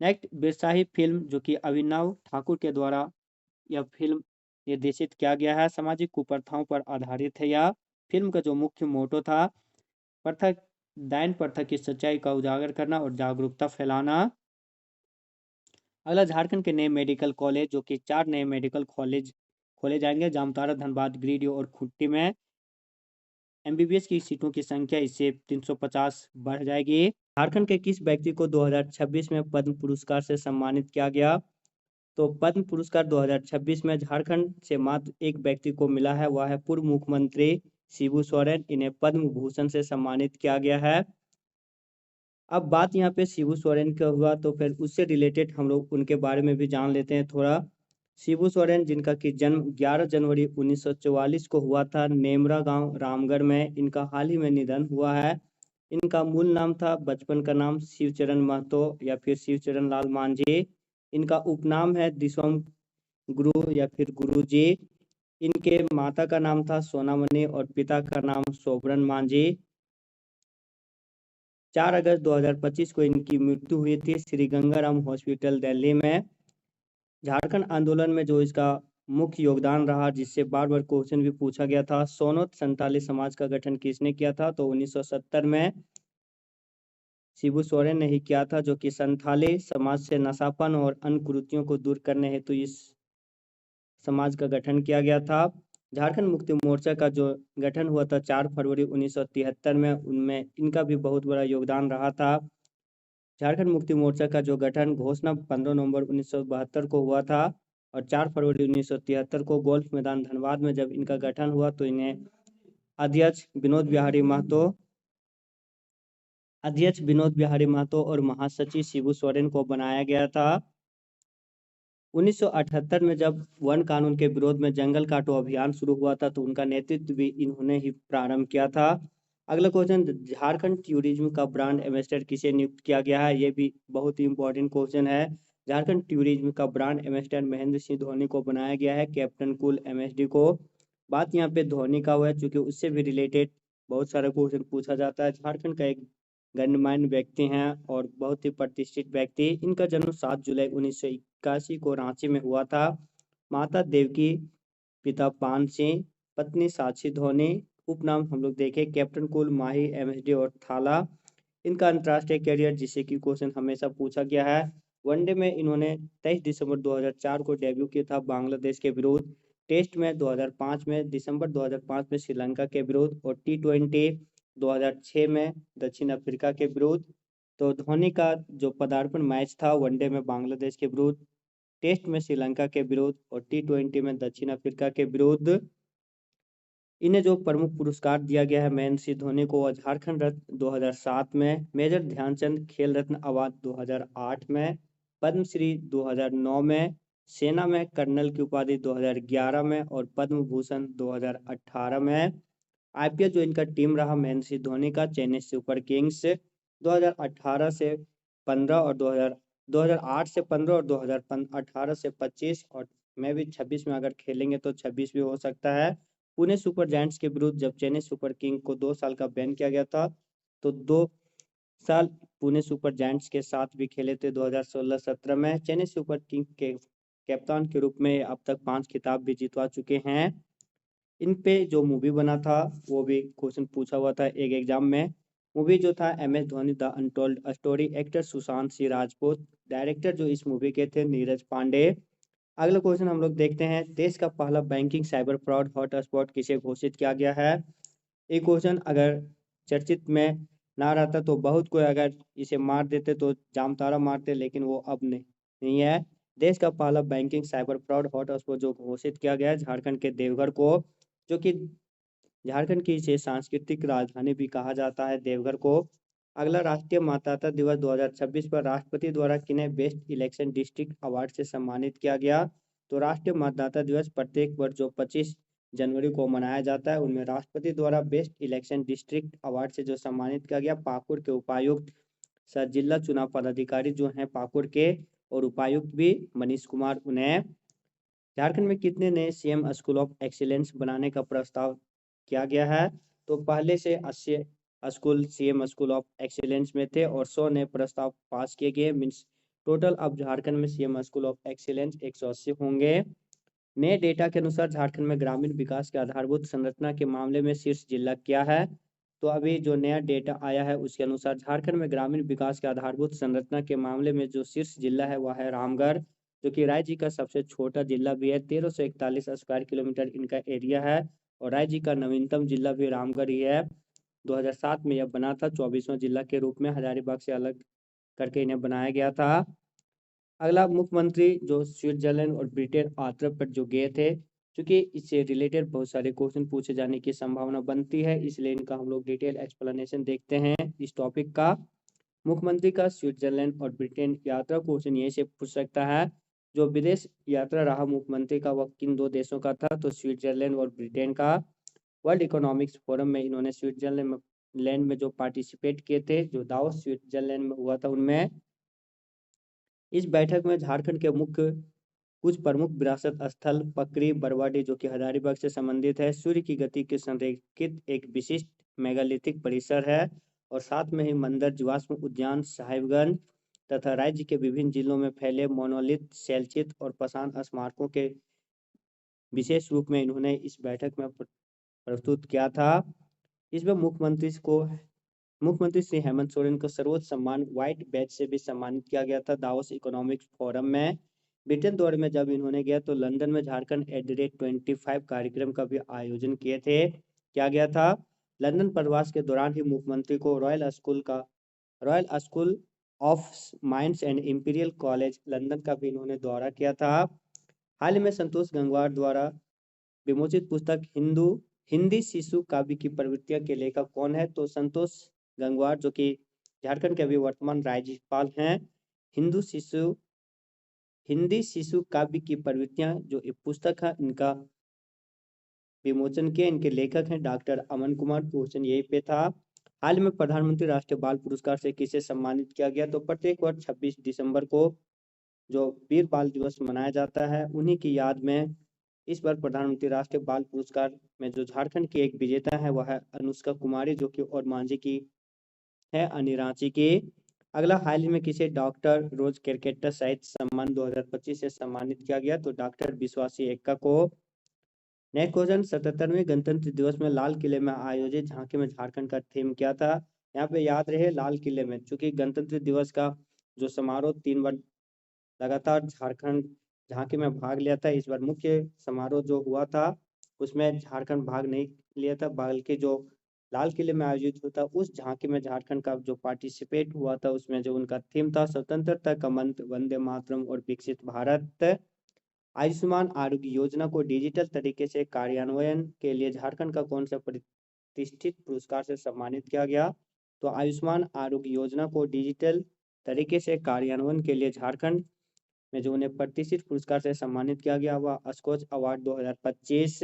नेक्स्ट, बिरसाही फिल्म, जो कि अभिनव ठाकुर के द्वारा यह फिल्म निर्देशित किया गया है। सामाजिक कुप्रथाओं पर आधारित है। यह फिल्म का जो मुख्य मोटो था, प्रथा डायन प्रथा की सच्चाई का उजागर करना और जागरूकता फैलाना। अगला, झारखंड के नए मेडिकल कॉलेज, जो कि 4 नए मेडिकल कॉलेज खोले जाएंगे जामताड़ा, धनबाद, गिरिडीह और खूंटी में। एमबीबीएस की सीटों की संख्या इससे 350 बढ़ जाएगी। झारखंड के किस व्यक्ति को 2026 में पद्म पुरस्कार से सम्मानित किया गया? तो पद्म पुरस्कार 2026 में झारखंड से मात्र एक व्यक्ति को मिला है, वह है पूर्व मुख्यमंत्री शिबू सोरेन। इन्हें पद्म भूषण से सम्मानित किया गया है। अब बात यहाँ पे शिबू सोरेन का हुआ, तो फिर उससे रिलेटेड हम लोग उनके बारे में भी जान लेते हैं थोड़ा। शिबू सोरेन, जिनका कि जन्म 11 जनवरी 1944 को हुआ था नेमरा गांव रामगढ़ में, इनका हाल ही में निधन हुआ है। इनका मूल नाम था, बचपन का नाम शिवचरण महतो या फिर शिवचरण लाल मांझी। इनका उपनाम है दिसोम गुरु या फिर गुरुजी। इनके माता का नाम था सोनामणि और पिता का नाम सोबरन मांझी। 4 अगस्त 2025 को इनकी मृत्यु हुई थी श्री गंगाराम हॉस्पिटल दिल्ली में। झारखंड आंदोलन में जो इसका मुख्य योगदान रहा, जिससे बार बार क्वेश्चन भी पूछा गया था, सोनोत संताली समाज का गठन किसने किया था? तो 1970 में शिबू सोरेन ने ही किया था, जो कि संथाली समाज से नशापन और अन्य कुरीतियों को दूर करने हेतु इस समाज का गठन किया गया था। झारखंड मुक्ति मोर्चा का जो गठन हुआ था 4 फरवरी 1973 में, उनमें इनका भी बहुत बड़ा योगदान रहा था। झारखंड मुक्ति मोर्चा का जो गठन घोषणा 15 नवंबर 1972 को हुआ था और 4 फरवरी 1973 को गोल्फ मैदान धनबाद में जब इनका गठन हुआ तो इन्हें अध्यक्ष विनोद बिहारी महतो और महासचिव शिबू सोरेन को बनाया गया था। 1978 में जब वन कानून के विरोध में जंगल काटो अभियान शुरू हुआ था तो उनका नेतृत्व भी इन्होंने ही प्रारंभ किया था। अगला क्वेश्चन, झारखंड टूरिज्म का ब्रांड एम्बेसडर किसे नियुक्त किया गया है? ये भी बहुत ही इंपॉर्टेंट क्वेश्चन है। झारखंड टूरिज्म का ब्रांड एम्बेसडर महेंद्र सिंह धोनी को बनाया गया है, कैप्टन कूल एमएसडी को। बात यहाँ पे धोनी का हुआ है, चूंकि उससे भी रिलेटेड बहुत सारा क्वेश्चन पूछा जाता है। झारखंड का एक गण्यमान्य व्यक्ति हैं और बहुत ही प्रतिष्ठित व्यक्ति। इनका जन्म 7 जुलाई 1981 को रांची में हुआ था। माता देवकी, पिता पान सिंह, पत्नी साक्षी धोनी। उपनाम हम लोग देखें कैप्टन कूल, माही, एमएसडी और थाला। इनका अंतर्राष्ट्रीय कैरियर, जिसे कि क्वेश्चन हमेशा पूछा गया है। वनडे में इन्होंने 23 दिसंबर 2004 को डेब्यू किया था बांग्लादेश के विरुद्ध। टेस्ट में 2005 में, दिसंबर 2005 में श्रीलंका के विरुद्ध, और टी20 2006 में दक्षिण अफ्रीका के विरुद्ध। तो धोनी का जो पदार्पण मैच था वनडे में बांग्लादेश के विरुद्ध, टेस्ट में श्रीलंका के विरुद्ध और टी20 में दक्षिण अफ्रीका के विरुद्ध। इन्हें जो प्रमुख पुरस्कार दिया गया है महेंद्र सिंह धोनी को, झारखंड रत्न 2007 में, मेजर ध्यानचंद खेल रत्न अवार्ड 2008 में, पद्मश्री 2009 में, सेना में कर्नल की उपाधि 2011 में और पद्म भूषण 2018 में। आईपीएल जो इनका टीम रहा महेंद्र सिंह धोनी का, चेन्नई सुपर किंग्स 2018 से 15 और 2008 से 15 और 2018 से 25, और मैं भी 26 में अगर खेलेंगे तो 26 भी हो सकता है। पुणे सुपर जायंट्स के विरुद्ध जब चेन्नई सुपर किंग को 2 साल का बैन किया गया था, तो 2 साल पुणे सुपर जायंट्स के साथ भी खेले थे 2016-17 में। चेन्नई सुपर किंग के कप्तान के रूप में अब तक 5 खिताब भी जितवा चुके हैं। इन पे जो मूवी बना था वो भी क्वेश्चन पूछा हुआ था एक एग्जाम में। मूवी जो था MS Dhoni the untold story. Actor Sushant Singh Rajput. Director जो इस मूवी के थे नीरज पांडे। अगला क्वेश्चन हम लोग देखते हैं, देश का पहला बैंकिंग साइबर फ्रॉड हॉटस्पॉट किसे घोषित किया गया है? ये क्वेश्चन अगर चर्चित में ना रहता तो बहुत कोई अगर इसे मार देते तो जामतारा मारते, लेकिन वो अब नहीं है। देश का पहला बैंकिंग साइबर फ्रॉड हॉटस्पॉट जो घोषित किया गया है झारखंड के देवघर को, जो कि झारखंड की इसे सांस्कृतिक राजधानी भी कहा जाता है देवघर को। अगला, राष्ट्रीय मतदाता दिवस 2026 पर राष्ट्रपति द्वारा किन्हें बेस्ट इलेक्शन डिस्ट्रिक्ट अवार्ड से सम्मानित किया गया? तो राष्ट्रीय मतदाता दिवस प्रत्येक वर्ष जो 25 जनवरी को मनाया जाता है, उनमें राष्ट्रपति द्वारा बेस्ट इलेक्शन डिस्ट्रिक्ट अवार्ड से जो सम्मानित किया गया, पाकुड़ के उपायुक्त सर जिला चुनाव पदाधिकारी जो हैं पाकुड़ के, और उपायुक्त भी मनीष कुमार उन्हें। झारखंड में कितने नए सीएम स्कूल ऑफ एक्सीलेंस बनाने का प्रस्ताव किया गया है? तो पहले से 80 school CM school of excellence में थे और 100 नए प्रस्ताव पास किए गए। मीन्स टोटल अब झारखंड में सीएम स्कूल ऑफ एक्सीलेंस 180 होंगे। नए डेटा के अनुसार झारखंड में ग्रामीण विकास के आधारभूत संरचना के मामले में शीर्ष जिला क्या है? तो अभी जो नया डेटा आया है उसके अनुसार झारखंड में ग्रामीण विकास के आधारभूत संरचना के मामले में जो शीर्ष जिला है वह है रामगढ़, जो कि राज्य का सबसे छोटा जिला भी है। 1341 स्क्वायर किलोमीटर इनका एरिया है और राज्य का नवीनतम जिला भी रामगढ़ ही है। 2007 में यह बना था 24वां जिला के रूप में, हजारीबाग से अलग करके इन्हें बनाया गया था। अगला, मुख्यमंत्री जो स्विट्जरलैंड और ब्रिटेन यात्रा पर जो गए थे, क्योंकि इससे रिलेटेड बहुत सारे क्वेश्चन पूछे जाने की संभावना बनती है, इसलिए इनका हम लोग डिटेल एक्सप्लेनेशन देखते हैं इस टॉपिक का। मुख्यमंत्री का स्विट्जरलैंड और ब्रिटेन यात्रा क्वेश्चन यही से पूछ सकता है। जो विदेश यात्रा रहा मुख्यमंत्री का वह किन 2 देशों का था? तो स्विट्जरलैंड और ब्रिटेन का। वर्ल्ड इकोनॉमिक्स फोरम में इन्होंने स्विट्जरलैंड में लैंड में जो पार्टिसिपेट किए थे, जो दावोस स्विट्जरलैंड में हुआ था उनमें। इस बैठक में झारखंड के मुख्य कुछ प्रमुख विरासत स्थल, पकरी बरवाडी जो कि हजारीबाग से संबंधित है, सूर्य की गति के संरेखित एक विशिष्ट मेगालिथिक परिसर है, और साथ में ही मंदिर, जीवाश्म उद्यान साहिबगंज तथा राज्य के विभिन्न जिलों में फैले मोनोलिथ, शैलचित्र और पाषाण स्मारकों के विशेष रूप में इन्होंने इस बैठक में प्रस्तुत किया था। इसमें मुख्यमंत्री श्री हेमंत सोरेन को सर्वोच्च सम्मान व्हाइट बैच से भी सम्मानित किया गया था दावोस इकोनॉमिक्स फोरम में। ब्रिटेन दौरे में जब इन्होंने गया तो लंदन में झारखंड @25 कार्यक्रम का भी आयोजन किया गया था। लंदन प्रवास के दौरान ही मुख्यमंत्री को royal school of mines and imperial college London का भी इन्होंने दौरा किया था। हाल ही में संतोष गंगवार द्वारा विमोचित पुस्तक हिंदी शिशु काव्य की प्रवृत्तियां के लेखक कौन है? तो संतोष गंगवार, जो कि झारखंड के अभी वर्तमान राज्यपाल हैं। हिंदी शिशु काव्य की प्रवृत्तियां जो एक पुस्तक है, इनका विमोचन किए। इनके लेखक हैं डॉक्टर अमन कुमार। क्वेश्चन यही पे था। हाल में प्रधानमंत्री राष्ट्रीय बाल पुरस्कार से किसे सम्मानित किया गया? तो प्रत्येक वर्ष 26 दिसंबर को जो वीर बाल दिवस मनाया जाता है, उन्हीं की याद में इस बार प्रधानमंत्री राष्ट्रीय बाल पुरस्कार में जो झारखंड की एक विजेता है वह है अनुष्का कुमारी, जो कि और मांझी की है अनिरांची की। अगला, हाल ही में किसे डॉक्टर रोज क्रिकेटर साहित्य सम्मान 2025 से सम्मानित किया गया? तो डॉक्टर विश्वासी एक्का को। नेक्स्ट क्वेश्चन, 77वें गणतंत्र दिवस में लाल किले में आयोजित झांकी में झारखंड का थीम क्या था? यहाँ पे याद रहे लाल किले में, चूंकि गणतंत्र दिवस का जो समारोह 3 बार लगातार झारखंड झांकी में भाग लिया था, इस बार मुख्य समारोह जो हुआ था उसमें झारखंड भाग नहीं लिया था, बल्कि जो लाल किले में आयोजित हुआ था उस झांकी में झारखंड का जो पार्टिसिपेट हुआ था उसमें जो उनका थीम था स्वतंत्रता का मंत्र, वंदे मातरम और विकसित भारत। आयुष्मान आरोग्य योजना को डिजिटल तरीके से कार्यान्वयन के लिए झारखंड का कौन सा प्रतिष्ठित पुरस्कार से सम्मानित किया गया? तो आयुष्मान आरोग्य योजना को डिजिटल तरीके से कार्यान्वयन के लिए झारखंड में जो उन्हें प्रतिष्ठित पुरस्कार से सम्मानित किया गया वह स्कॉच अवार्ड 2025।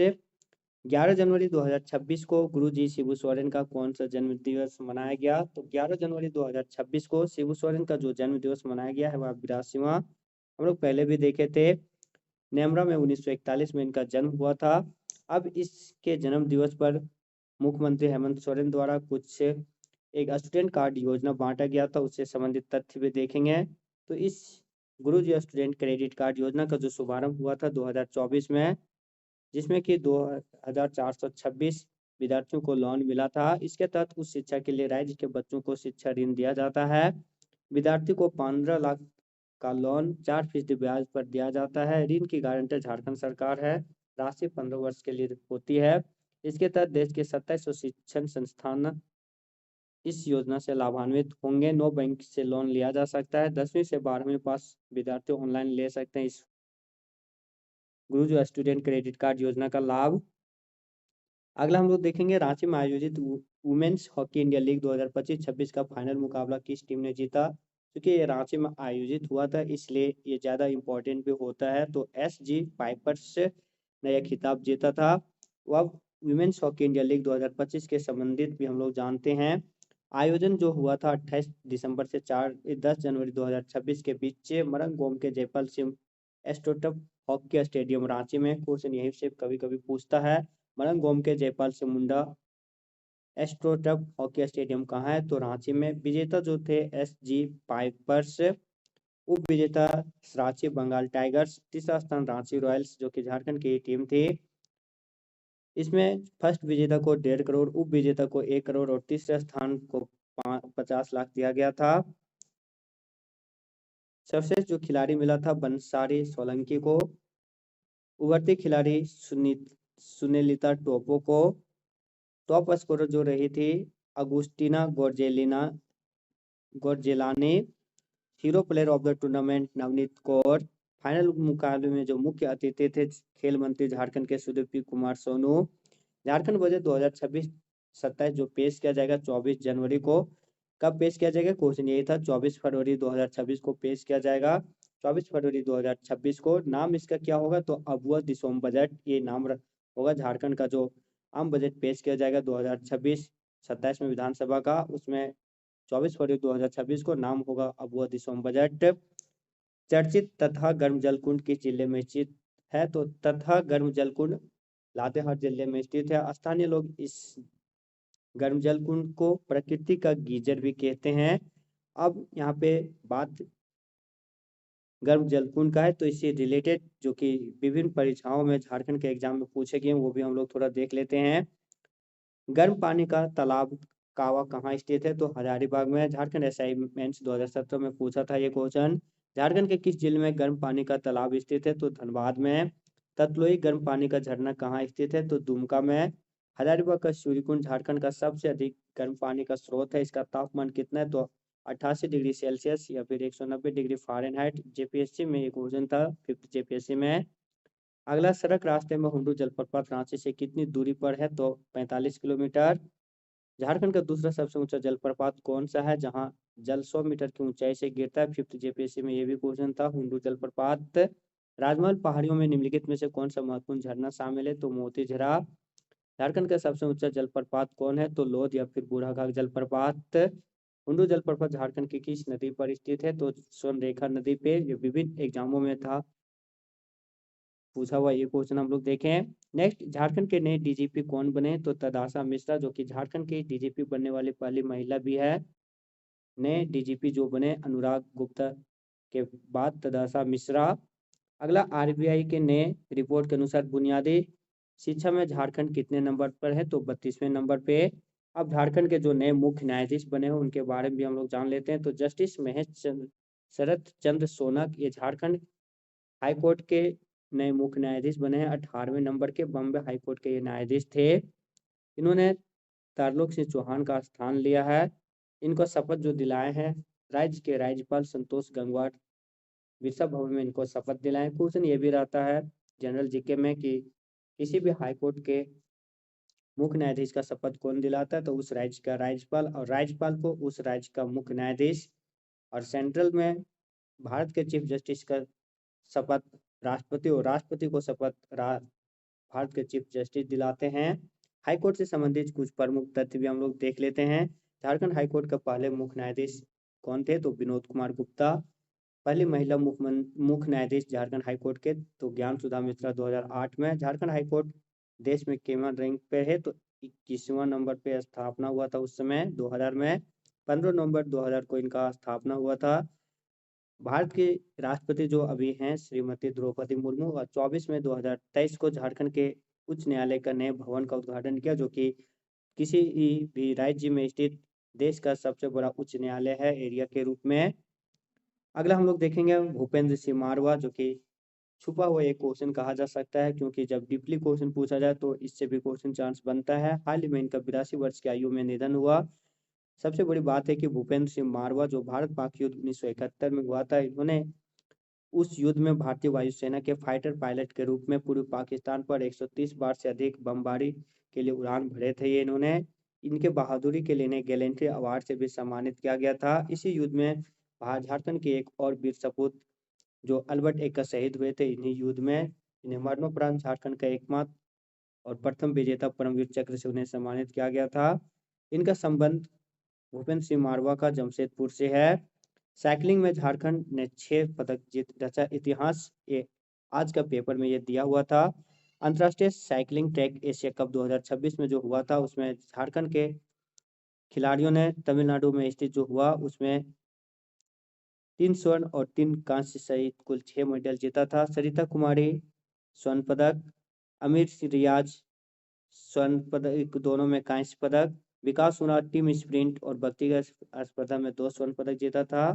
11 जनवरी 2026 को गुरुजी शिबू सोरेन का कौन सा जन्म दिवस मनाया गया? तो 11 जनवरी 2026 को शिबू सोरेन का जो जन्म दिवस मनाया गया है वह 82वां। हम लोग पहले भी देखे थे, नेमरा में 1941 में इनका जन्म हुआ था। अब इसके जन्म दिवस पर मुख्यमंत्री हेमंत सोरेन द्वारा कुछ एक स्टूडेंट कार्ड योजना बांटा गया था, उससे संबंधित तथ्य भी देखेंगे। तो इस गुरुजी स्टूडेंट क्रेडिट कार्ड योजना का जो शुभारंभ हुआ था 2024 में, जिसमें कि 2426 विद्यार्थियों को लोन मिला था। इसके तहत उस शिक्षा के लिए राज्य के बच्चों को शिक्षा ऋण दिया जाता है। विद्यार्थी को 15 लाख का लोन 4% ब्याज पर दिया जाता है। ऋण की गारंटर झारखंड सरकार है। राशि 15 वर्ष के लिए होती है। इसके तहत देश के 2700 शिक्षण संस्थान इस योजना से लाभान्वित होंगे। 9 बैंक से लोन लिया जा सकता है। 10वीं से 12वीं पास विद्यार्थी ऑनलाइन ले सकते हैं इस गुरुजी स्टूडेंट क्रेडिट कार्ड योजना का लाभ। अगला हम लोग देखेंगे, रांची में आयोजित वुमेन्स हॉकी इंडिया लीग 2025-26 का फाइनल मुकाबला किस टीम ने जीता? क्योंकि ये रांची में आयोजित हुआ था इसलिए ये ज़्यादा इम्पोर्टेंट भी होता है। तो SG पाइपर्स ने यह खिताब जीता था। वह वुमेन्स हॉकी इंडिया लीग 2025 के संबंधित भी हम लोग जानते हैं। आयोजन जो हुआ था 28 दिसंबर से 10 जनवरी 2026 के बीच मरंगगोम के Jaipal Singh astroturf hockey stadium Ranchi में। क्वेश्चन यही से कभी कभी पूछता है, मरंगगोम के Jaipal Singh Munda astroturf hockey stadium कहाँ है? तो रांची में। विजेता जो थे SG पाइपर्स, उप विजेता रांची बंगाल टाइगर्स, तीसरा स्थान रांची रॉयल्स जो कि झारखंड की टीम थी। इसमें फर्स्ट विजेता को 1.5 करोड़, उप विजेता को 1 करोड़ और तीसरे स्थान को 50 लाख दिया गया था। सर्वश्रेष्ठ जो खिलाड़ी मिला था बंसारी सोलंकी को। उभरती खिलाड़ी सुनीलिता टोपो को। टॉप स्कोरर जो रही थी Agustina Gorzelany. Hero player of the tournament Navneet Kaur. Final मुकाबले में जो मुख्य अतिथि थे खेल मंत्री झारखंड के सुदीप्ति कुमार सोनू। झारखंड बजट 2026-27 जो पेश किया जाएगा 24 जनवरी को। कब पेश किया जाएगा? क्वेश्चन यही था, 24 फरवरी 2026 को पेश किया जाएगा। 24 फरवरी 2026 को। नाम इसका क्या होगा? तो अबुआ दिसोम बजट ये नाम होगा। झारखंड का जो आम बजट पेश किया जाएगा 2026-27 में विधानसभा का, उसमें 24 फरवरी 2026 को नाम होगा अबुआ दिसोम बजट। चर्चित तथा गर्म जल कुंड किस जिले में स्थित है? तो तथा गर्म जल कुंड लातेहार जिले में स्थित है। स्थानीय लोग इस गर्म जल कुंड को प्रकृति का गीजर भी कहते हैं। अब यहाँ पे बात गर्म जल कुंड का है, तो इससे रिलेटेड जो कि विभिन्न परीक्षाओं में झारखंड के एग्जाम में पूछे गए वो भी हम लोग थोड़ा देख लेते हैं। गर्म पानी का तालाब कावा कहाँ स्थित है? तो हजारीबाग में। झारखंड असाइनमेंट्स 2017 में पूछा था ये क्वेश्चन। झारखंड के किस जिले में गर्म पानी का तालाब स्थित है? तो धनबाद में। ततलोई गर्म पानी का झरना कहाँ स्थित है? तो दुमका में। हजारीबाग का सूर्यकुंड झारखंड का सबसे अधिक गर्म पानी का स्रोत है। इसका तापमान कितना है? तो 88 डिग्री सेल्सियस या फिर 190 डिग्री फ़ारेनहाइट। JPSC में ये क्वेश्चन था, 5th JPSC में। अगला, सड़क रास्ते में हुंडू जलप्रपात रांची से कितनी दूरी पर है? तो 45 किलोमीटर। झारखंड का दूसरा सबसे ऊंचा जलप्रपात कौन सा है जहां जल 100 मीटर की ऊंचाई से गिरता है? 5th JPSC में ये भी क्वेश्चन था, हुंडू जलप्रपात। राजमहल पहाड़ियों में निम्नलिखित में से कौन सा महत्वपूर्ण झरना शामिल है? तो मोती झरा। झारखंड का सबसे ऊंचा जलप्रपात कौन है? तो लोध या फिर बूढ़ाघाट जलप्रपात। हुंडू जलप्रपात झारखंड की किस नदी पर स्थित है? तो स्वर्णरेखा नदी पे। ये विभिन्न एग्जामों में था पूछा हुआ ये क्वेश्चन हम लोग देखें। नेक्स्ट, झारखंड के नए डीजीपी कौन बने? तो तदाशा मिश्रा, जो कि झारखंड की डीजीपी बनने वाली पहली महिला भी है। नए डीजीपी जो बने अनुराग गुप्ता के बाद तदाशा मिश्रा। अगला, आरबीआई के नए रिपोर्ट के अनुसार बुनियादी शिक्षा में झारखंड कितने नंबर पर है? तो 32वें नंबर पे। अब झारखंड के जो नए मुख्य न्यायाधीश बने हैं उनके बारे में भी हम लोग जान लेते हैं। तो जस्टिस महेश चंद्र शरद चंद्र सोनक ये झारखंड हाईकोर्ट के नए मुख्य न्यायाधीश बने हैं। 18वें नंबर के बॉम्बे हाईकोर्ट के ये न्यायाधीश थे। इन्होंने तारलोक सिंह चौहान का स्थान लिया है। इनको शपथ जो दिलाए हैं राज्य के राज्यपाल संतोष गंगवार बिरसा भवन में इनको शपथ दिलाए। क्वेश्चन ये भी रहता है जनरल जीके में कि किसी भी हाईकोर्ट के मुख्य न्यायाधीश का शपथ कौन दिलाता है? तो उस राज्य का राज्यपाल, और राज्यपाल को उस राज्य का मुख्य न्यायाधीश। और सेंट्रल में भारत के चीफ जस्टिस का शपथ राष्ट्रपति, और राष्ट्रपति को शपथ भारत के चीफ जस्टिस दिलाते हैं। हाईकोर्ट से संबंधित कुछ प्रमुख तथ्य भी हम लोग देख लेते हैं। झारखंड हाईकोर्ट के पहले मुख्य न्यायाधीश कौन थे? तो विनोद कुमार गुप्ता। पहली महिला मुख्य न्यायाधीश झारखंड हाईकोर्ट के तो ज्ञान सुधा मिश्रा 2008 में। झारखंड हाईकोर्ट देश में केवल रैंक पे है तो 21वां नंबर पे स्थापना हुआ था उस समय 2000 में। 15 नवंबर 2000 को इनका स्थापना हुआ था। भारत के राष्ट्रपति जो अभी हैं श्रीमती द्रौपदी मुर्मू, और 24 मई 2023 को झारखंड के उच्च न्यायालय का नए भवन का उद्घाटन किया, जो कि किसी भी राज्य में स्थित देश का सबसे बड़ा उच्च न्यायालय है एरिया के रूप में। अगला हम लोग देखेंगे भूपेंद्र सिंह मारवा, जो कि छुपा हुआ एक क्वेश्चन कहा जा सकता है, क्योंकि जब डीपली क्वेश्चन पूछा जाए तो इससे भी क्वेश्चन चांस बनता है। हाल ही में इनका 82 वर्ष की आयु में निधन हुआ। सबसे बड़ी बात है कि भूपेंद्र सिंह मारवा जो भारत पाक युद्ध 1971 में हुआ था, इन्होंने उस युद्ध में भारतीय वायुसेना के फाइटर पायलट के रूप में पूर्वी पाकिस्तान पर 130 बार से अधिक बमबारी के लिए उड़ान भरे थे। ये इन्होंने इनके बहादुरी के लिए इन्हें गैलेंट्री अवार्ड से भी सम्मानित किया गया था। इसी युद्ध में झारखंड के एक और वीर सपूत जो अल्बर्ट एक्का शहीद हुए थे इन्हीं युद्ध में। इन्हें मरणोपरांत झारखंड का एकमात्र और प्रथम विजेता परमवीर चक्र से उन्हें सम्मानित किया गया था। इनका संबंध भूपेंद्र सिंह मारवा का जमशेदपुर से है। साइकिलिंग में झारखंड ने 6 पदक जीत रचा इतिहास, ये आज का पेपर में ये दिया हुआ था। अंतर्राष्ट्रीय साइकिलिंग ट्रैक एशिया कप 2026 में जो हुआ था उसमें झारखंड के खिलाड़ियों ने तमिलनाडु में स्थित जो हुआ उसमें 3 स्वर्ण और 3 कांस्य सहित कुल 6 मेडल जीता था। सरिता कुमारी स्वर्ण पदक, अमीर रियाज स्वर्ण पदक, दोनों में कांस्य पदक। विकास हुणा टीम स्प्रिंट और व्यक्तिगत स्पर्धा में 2 स्वर्ण पदक जीता था।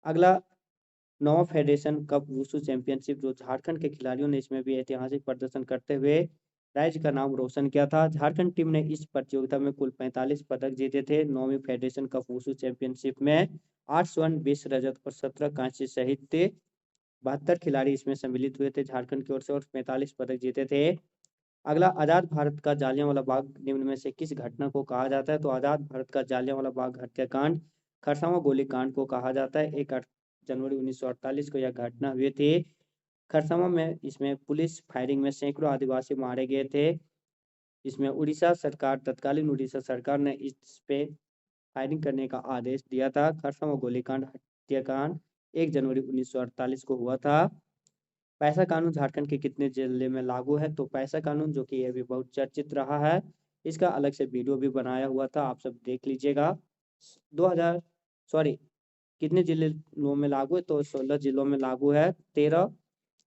अगला, नौ फेडरेशन कप वुशु चैंपियनशिप जो झारखंड के खिलाड़ियों ने इसमें भी ऐतिहासिक प्रदर्शन करते हुए राज्य का नाम रोशन किया था। झारखंड टीम ने इस प्रतियोगिता में कुल 45 पदक जीते थे। 9वीं फेडरेशन कप वुशु चैंपियनशिप में 8 स्वर्ण, 20 रजत और 17 कांस्य सहित 72 खिलाड़ी इसमें सम्मिलित हुए थे झारखंड की ओर से, और 45 पदक जीते थे। अगला, आजाद भारत का जालियांवाला बाग निम्न में से किस घटना को कहा जाता है? तो आजाद भारत का जालियांवाला बाग हत्याकांड खरसावां गोलीकांड को कहा जाता है। 1 जनवरी 1948 को यह घटना हुई थी। खरसावां में इसमें पुलिस फायरिंग में सैकड़ों आदिवासी मारे गए थे। इसमें उड़ीसा सरकार, तत्कालीन उड़ीसा सरकार ने इस पे फायरिंग करने का आदेश दिया था। खरसावां गोलीकांड हत्याकांड 1 जनवरी 1948 को हुआ था। पैसा कानून झारखंड के कितने जिले में लागू है? तो पैसा कानून जो कि ये भी बहुत चर्चित रहा है, इसका अलग से वीडियो भी बनाया हुआ था, आप सब देख लीजिएगा। 2000 सॉरी कितने जिलों में लागू है? तो 16 जिलों में लागू है। 13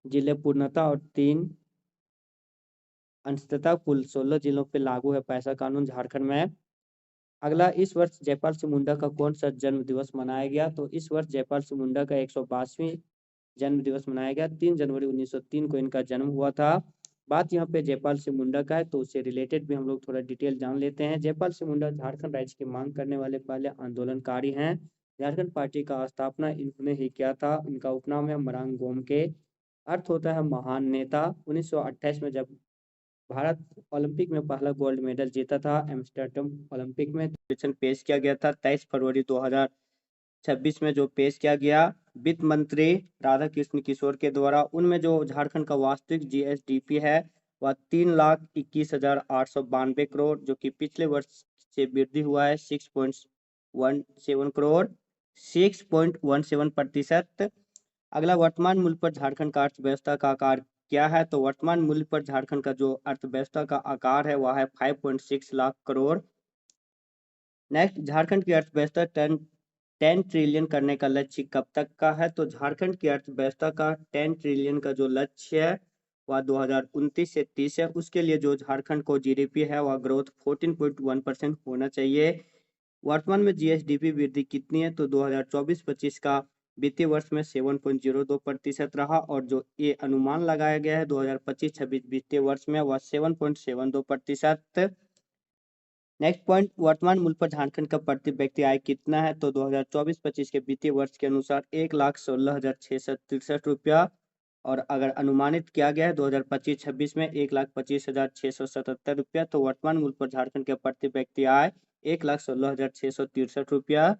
जिले पूर्णतः और 3 अंशतः, कुल 16 जिलों पे लागू है पैसा कानून झारखंड में। अगला, इस वर्ष जयपाल सिंह मुंडा का कौन सा जन्म दिवस मनाया गया? तो इस वर्ष जयपाल सिंह मुंडा का 122वीं जन्म दिवस मनाया गया। 3 जनवरी 1903 को इनका जन्म हुआ था। बात यहाँ पे जयपाल सिंह मुंडा का है तो उससे रिलेटेड भी हम लोग थोड़ा डिटेल जान लेते हैं। जयपाल सिंह मुंडा झारखंड राज्य की मांग करने वाले पहले आंदोलनकारी हैं। झारखंड पार्टी का स्थापना इन्होंने ही किया था। इनका उपनाम है मरांग गोमके, अर्थ होता है महान नेता। 1928 में जब भारत ओलंपिक में पहला गोल्ड मेडल जीता था एम्स्टर्डम ओलंपिक में, तो पेश किया गया था 23 फरवरी 2026 में जो पेश किया गया वित्त मंत्री राधा कृष्ण किशोर के द्वारा। उनमें जो झारखंड का वास्तविक जीएसडीपी है वह 3,21,892 करोड़, जो कि पिछले वर्ष से वृद्धि हुआ है 6.17%। अगला, वर्तमान मूल्य पर झारखंड का अर्थव्यवस्था का आकार क्या है? तो वर्तमान मूल्य पर झारखंड का जो अर्थव्यवस्था का आकार है वह है 5.6 लाख करोड़। नेक्स्ट, झारखंड की अर्थव्यवस्था 10 ट्रिलियन करने का लक्ष्य कब तक का है? तो झारखंड की अर्थव्यवस्था का 10 ट्रिलियन का जो लक्ष्य है वह 2029 से 30 है। उसके लिए जो झारखंड को जीडीपी है वह ग्रोथ 14.1% होना चाहिए। वर्तमान में जीएसडीपी वृद्धि कितनी है? तो 2024-25 का वित्तीय वर्ष में 7.02% रहा, और जो ये अनुमान लगाया गया है 2025-26 वित्तीय वर्ष में वह 7.72%। नेक्स्ट पॉइंट, वर्तमान मूल्य पर झारखंड का प्रति व्यक्ति आय कितना है? तो 2024-25 के वित्तीय वर्ष के अनुसार 1,16,663 रुपया, और अगर अनुमानित किया गया है 2025-26 में 1,25,677 रुपया, तो वर्तमान मूल्य पर झारखंड के प्रति व्यक्ति आय 1,16,663 रुपया।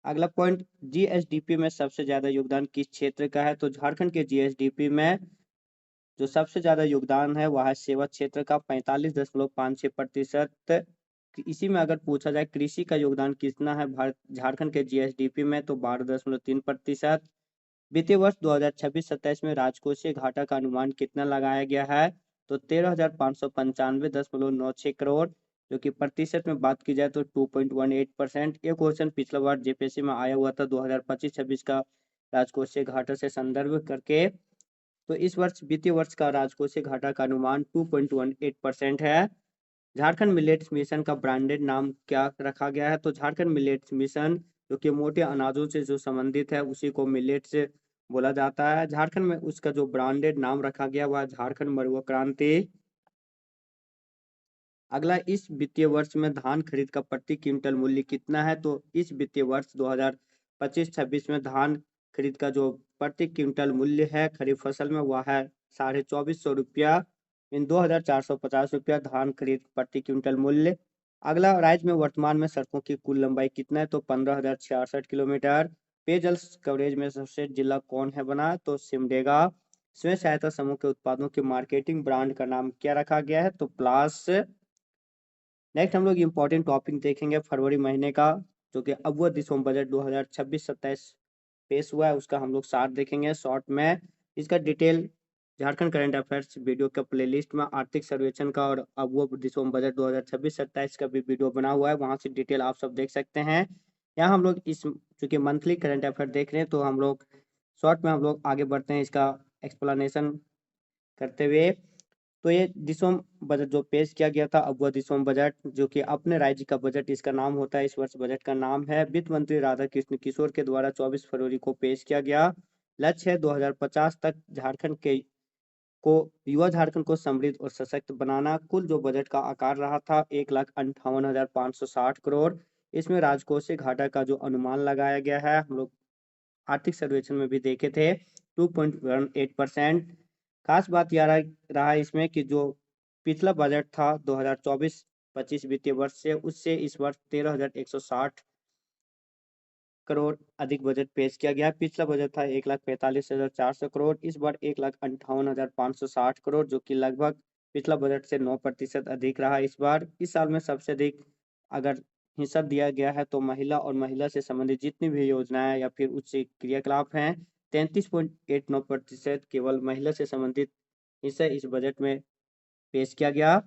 अगला पॉइंट, जीएसडीपी में सबसे ज्यादा योगदान किस क्षेत्र का है? तो झारखंड के जीएसडीपी में जो सबसे ज्यादा योगदान है वह है सेवा क्षेत्र का 45.56%। इसी में अगर पूछा जाए कृषि का योगदान कितना है भारत झारखंड के जीएसडीपी में, तो 12.3%। वित्तीय वर्ष 2026-27 में राजकोषीय घाटा का अनुमान कितना लगाया गया है? तो 13,595.96 करोड़, जो कि प्रतिशत में बात की जाए तो 2.18%। ये क्वेश्चन पिछला बार जेपीएससी में आया हुआ था 2025-26 का राजकोषीय घाटा से संदर्भ करके। तो इस वर्ष वित्तीय वर्ष का राजकोषीय घाटा का अनुमान 2.18% है। झारखंड मिलेट्स मिशन का ब्रांडेड नाम क्या रखा गया है? तो झारखंड मिलेट्स मिशन, जो कि मोटे अनाजों से जो संबंधित है उसी को मिलेट्स बोला जाता है। झारखंड में उसका जो ब्रांडेड नाम रखा गया वह झारखंड मरुआ क्रांति। अगला, इस वित्तीय वर्ष में धान खरीद का प्रति क्विंटल मूल्य कितना है? तो इस वित्तीय वर्ष 2025-26 में धान खरीद का जो प्रति क्विंटल मूल्य है खरीफ फसल में वह है 2,450 रुपया, इन 2,450 रुपया धान खरीद प्रति क्विंटल मूल्य। अगला, राज्य में वर्तमान में सड़कों की कुल लंबाई कितना है? तो 15,066 किलोमीटर। पेयजल कवरेज में सबसे जिला कौन है बना? तो सिमडेगा। स्वयं सहायता समूह के उत्पादों की मार्केटिंग ब्रांड का नाम क्या रखा गया है? तो प्लास। नेक्स्ट हम लोग इम्पोर्टेंट टॉपिक देखेंगे फरवरी महीने का, जो कि अव्वल दिसंबर बजट 2026-27 पेश हुआ है, उसका हम लोग सार देखेंगे शॉर्ट में। इसका detail Jharkhand current affairs video का प्लेलिस्ट में आर्थिक सर्वेक्षण का और अव्वल दिसंबर बजट 2026-27 का भी वीडियो बना हुआ है, वहां से डिटेल आप सब देख सकते हैं। यहाँ हम लोग इस चूंकि मंथली करंट अफेयर देख रहे हैं तो हम लोग शॉर्ट में हम लोग आगे बढ़ते हैं इसका एक्सप्लेनेशन करते हुए। तो ये दिसंबर बजट जो पेश किया गया था अव्वल दिसंबर बजट, जो कि अपने राज्य का बजट इसका नाम होता है, इस वर्ष बजट का नाम है, वित्त मंत्री राधा कृष्ण किशोर के द्वारा 24 फरवरी को पेश किया गया। लक्ष्य है 2050 तक झारखंड के को युवा झारखंड को समृद्ध और सशक्त बनाना। कुल जो बजट का आकार रहा था 1,58,560 करोड़। इसमें राजकोषीय घाटा का जो अनुमान लगाया गया है हम लोग आर्थिक सर्वेक्षण में भी देखे थे 2.18%। खास बात यह रहा इसमें कि जो पिछला बजट था 2024-25 वित्तीय वर्ष से, उससे इस वर्ष 13,160 करोड़ अधिक बजट पेश किया गया। पिछला बजट था 1,45,400 करोड़, इस बार 1,58,560 करोड़, जो कि लगभग पिछला बजट से 9% अधिक रहा। इस बार इस साल में सबसे अधिक अगर हिस्सा दिया गया है तो महिला और महिला से संबंधित जितनी भी योजनाएं या फिर उच्च क्रियाकलाप हैं 33.89% केवल महिला से संबंधित हिस्सा इस बजट में पेश किया गया।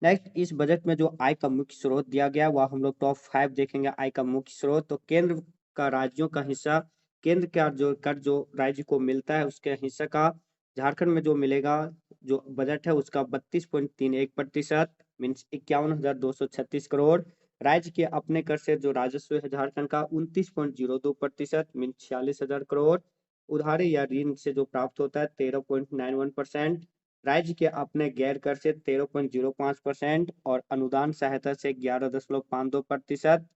नेक्स्ट, इस बजट में जो आय का मुख्य स्रोत दिया गया वह हम लोग टॉप 5 देखेंगे आय का मुख्य स्रोत। तो केंद्र का राज्यों का हिस्सा, केंद्र का जो कर जो राज्य को मिलता है उसके हिस्सा का झारखंड में जो मिलेगा जो बजट है उसका 32.31% मीन्स 51,236 करोड़। राज्य के अपने कर से जो राजस्व है झारखंड का 29.02% मीन्स 46,000 करोड़। उधारी या ऋण से जो प्राप्त होता है 13.91%। राज्य के अपने गैर कर से 13.05% और अनुदान सहायता से 11.52%।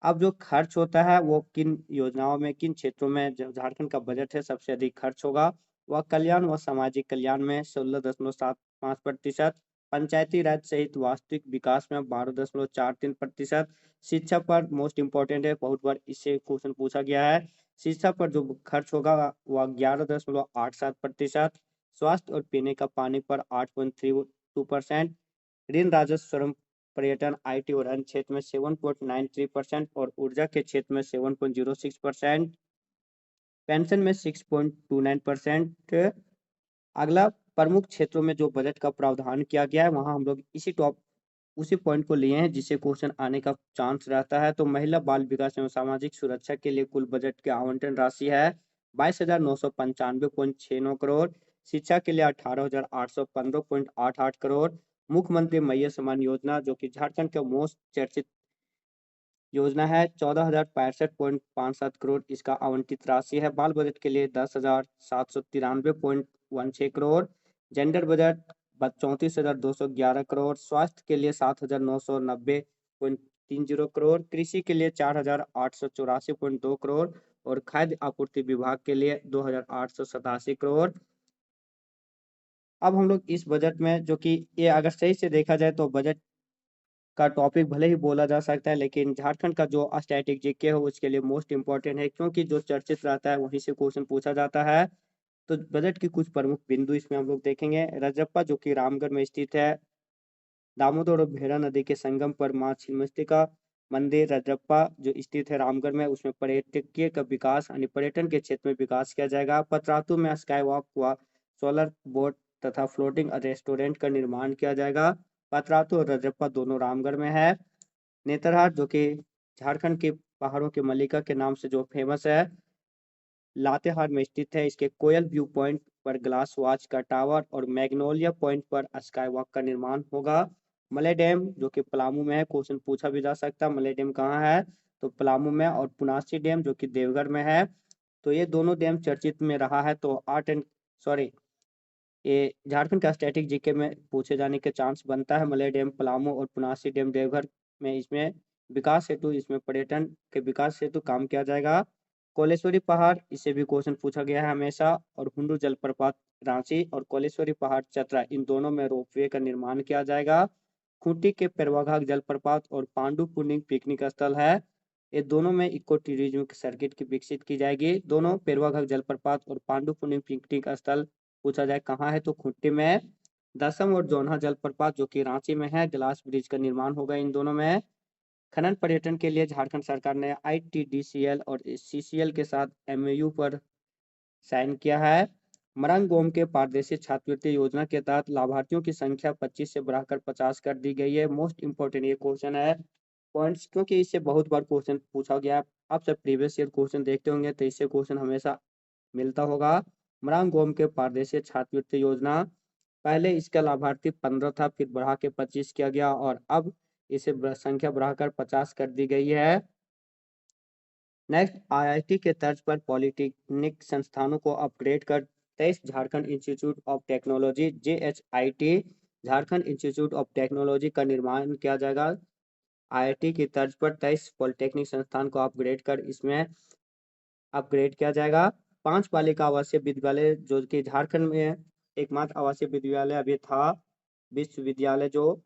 अब जो खर्च होता है वो किन योजनाओं में किन क्षेत्रों में झारखंड का बजट है सबसे अधिक खर्च होगा, वह कल्याण व सामाजिक कल्याण में 16.75%, पंचायती राज सहित वास्तविक विकास में 12.43%। शिक्षा पर मोस्ट इम्पोर्टेंट है, बहुत बार इससे क्वेश्चन पूछा गया है। शिक्षा पर जो खर्च होगा वह 11.87%। स्वास्थ्य और पीने का पानी पर 8.32%, ऋण राजस्व श्रम पर्यटन आईटी और अन्य क्षेत्र में 7.93% और ऊर्जा के क्षेत्र में 7.06%, पेंशन में 6.29%। अगला प्रमुख क्षेत्रों में जो बजट का प्रावधान किया गया है वहां हम लोग उसी पॉइंट को लिए हैं जिससे क्वेश्चन आने का चांस रहता है। तो महिला बाल विकास एवं सामाजिक सुरक्षा के लिए कुल बजट की आवंटन राशि है 22,995.69 करोड़, शिक्षा के लिए 18,815.88 करोड़, मुख्यमंत्री मैया सम्मान योजना जो कि झारखंड का मोस्ट चर्चित योजना है 14,065.57 करोड़ इसका आवंटित राशि है। बाल बजट के लिए 10,793.16 करोड़, जेंडर बजट 34,211 करोड़, स्वास्थ्य के लिए 7,990.30 करोड़, कृषि के लिए 4,884.2 करोड़ और खाद्य आपूर्ति विभाग के लिए 2,887 करोड़। अब हम लोग इस बजट में जो कि ये अगर सही से देखा जाए तो बजट का टॉपिक भले ही बोला जा सकता है लेकिन झारखंड का जो स्टैटिक जीके है उसके लिए मोस्ट इंपॉर्टेंट है क्योंकि जो चर्चित रहता है वहीं से क्वेश्चन पूछा जाता है। तो बजट की कुछ प्रमुख बिंदु इसमें हम लोग देखेंगे। रजरप्पा जो कि रामगढ़ में स्थित है, दामोदर और भेड़ा नदी के संगम पर मां छिन्नमस्तिका मंदिर रजरप्पा जो स्थित है रामगढ़ में, उसमें पर्यटकीय का विकास यानी पर्यटन के क्षेत्र में विकास किया जाएगा। पतरातू में स्काई वॉक व सोलर बोट तथा फ्लोटिंग रेस्टोरेंट का निर्माण किया जाएगा। पतरातू और रजरप्पा दोनों रामगढ़ में है। नेतरहाट जो कि झारखंड के पहाड़ों के मल्लिका के नाम से जो फेमस है, लातेहार में स्थित है। इसके कोयल व्यू पॉइंट पर ग्लास वॉच का टावर और मैग्नोलिया पॉइंट पर स्काई वॉक का निर्माण होगा। मलय डैम जो कि पलामू में है, क्वेश्चन पूछा भी जा सकता है मलय डैम कहाँ है, तो पलामू में। और पुनासी डैम जो कि देवघर में है। तो ये दोनों डैम चर्चित में रहा है। तो ये झारखंड का स्टैटिक जीके में पूछे जाने के चांस बनता है। मलय डैम पलामू और पुनासी डैम देवघर में, इसमें विकास हेतु इसमें पर्यटन के विकास हेतु काम किया जाएगा। कोलेश्वरी पहाड़, इससे भी क्वेश्चन पूछा गया है हमेशा। और हुंडू जलप्रपात रांची और कोलेश्वरी पहाड़ चतरा, इन दोनों में रोपवे का निर्माण किया जाएगा। खूंटी के पेरवाघाट जलप्रपात और पांडु पुनिंग पिकनिक स्थल है, ये दोनों में इको टूरिज्म की सर्किट की विकसित की जाएगी। दोनों पेरवाघाट जलप्रपात और पांडु पुनिंग पिकनिक स्थल पूछा जाए कहाँ है, तो खूंटी में। दसम और जोन्हा जलप्रपात जो कि रांची में है, ग्लास ब्रिज का निर्माण होगा इन दोनों में। खनन पर्यटन के लिए झारखंड सरकार ने आईटीडीसीएल और सीसीएल के साथ एमओयू पर साइन किया है। मरंग के पारदर्शी छात्रवृत्ति योजना के तहत लाभार्थियों की संख्या 25 से बढ़ाकर 50 कर दी गई है। मोस्ट इंपोर्टेंट ये क्वेश्चन है पॉइंट्स, क्योंकि इससे बहुत बार क्वेश्चन पूछा गया है। आप सब प्रीवियस ईयर क्वेश्चन देखते होंगे तो इससे क्वेश्चन हमेशा मिलता होगा। मरांग के पारदर्शी छात्रवृत्ति योजना, पहले इसका लाभार्थी 15 था, फिर बढ़ा के 25 किया गया और अब इसे संख्या बढ़ाकर 50 कर दी गई है। नेक्स्ट, आईआईटी के तर्ज पर पॉलिटेक्निक संस्थानों को अपग्रेड कर 23 Jharkhand institute of technology JHIT Jharkhand institute of technology का निर्माण किया जाएगा। आईआईटी की तर्ज पर 23 पॉलिटेक्निक संस्थान को इसमें अपग्रेड किया जाएगा। 5 बालिका आवासीय विद्यालय जो कि झारखंड में एकमात्र आवासीय विद्यालय अभी था, विश्वविद्यालय जो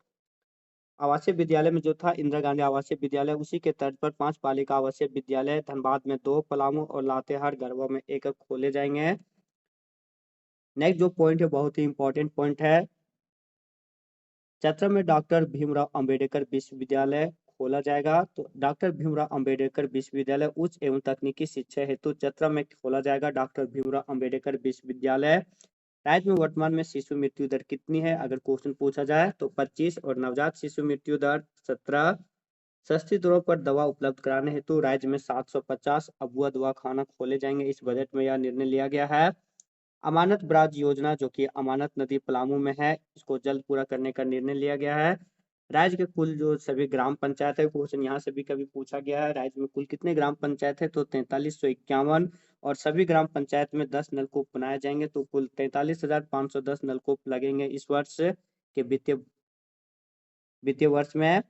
आवासीय विद्यालय में जो था इंदिरा गांधी आवासीय विद्यालय, उसी के तर्ज पर 5 बालिका आवासीय विद्यालय धनबाद में 2, पलामू और लातेहार गढ़वा में 1 खोले जाएंगे। नेक्स्ट जो पॉइंट है बहुत ही इंपॉर्टेंट पॉइंट है, चतरा में डॉक्टर भीमराव अंबेडकर विश्वविद्यालय खोला जाएगा। तो डॉक्टर भीमराव अंबेडकर विश्वविद्यालय उच्च एवं तकनीकी शिक्षा हेतु चतरा में खोला जाएगा, डॉक्टर भीमराव अंबेडकर विश्वविद्यालय। राज्य में वर्तमान में शिशु मृत्यु दर कितनी है अगर क्वेश्चन पूछा जाए तो 25 और नवजात शिशु मृत्यु दर 17। सस्ती दरों पर दवा उपलब्ध कराने हेतु राज्य में 750 अबुआ दवा खाना खोले जाएंगे। इस बजट में यह निर्णय लिया गया है। अमानत ब्राज योजना जो कि अमानत नदी पलामू में है, इसको जल्द पूरा करने का निर्णय लिया गया है। राज्य के कुल जो सभी ग्राम पंचायत है, क्वेश्चन यहाँ से भी कभी पूछा गया है, राज्य में कुल कितने ग्राम पंचायत है, तो 4351 और सभी ग्राम पंचायत में 10 नलकूप बनाए जाएंगे। तो कुल 43,510 नलकूप लगेंगे इस वर्ष के वित्तीय वर्ष में।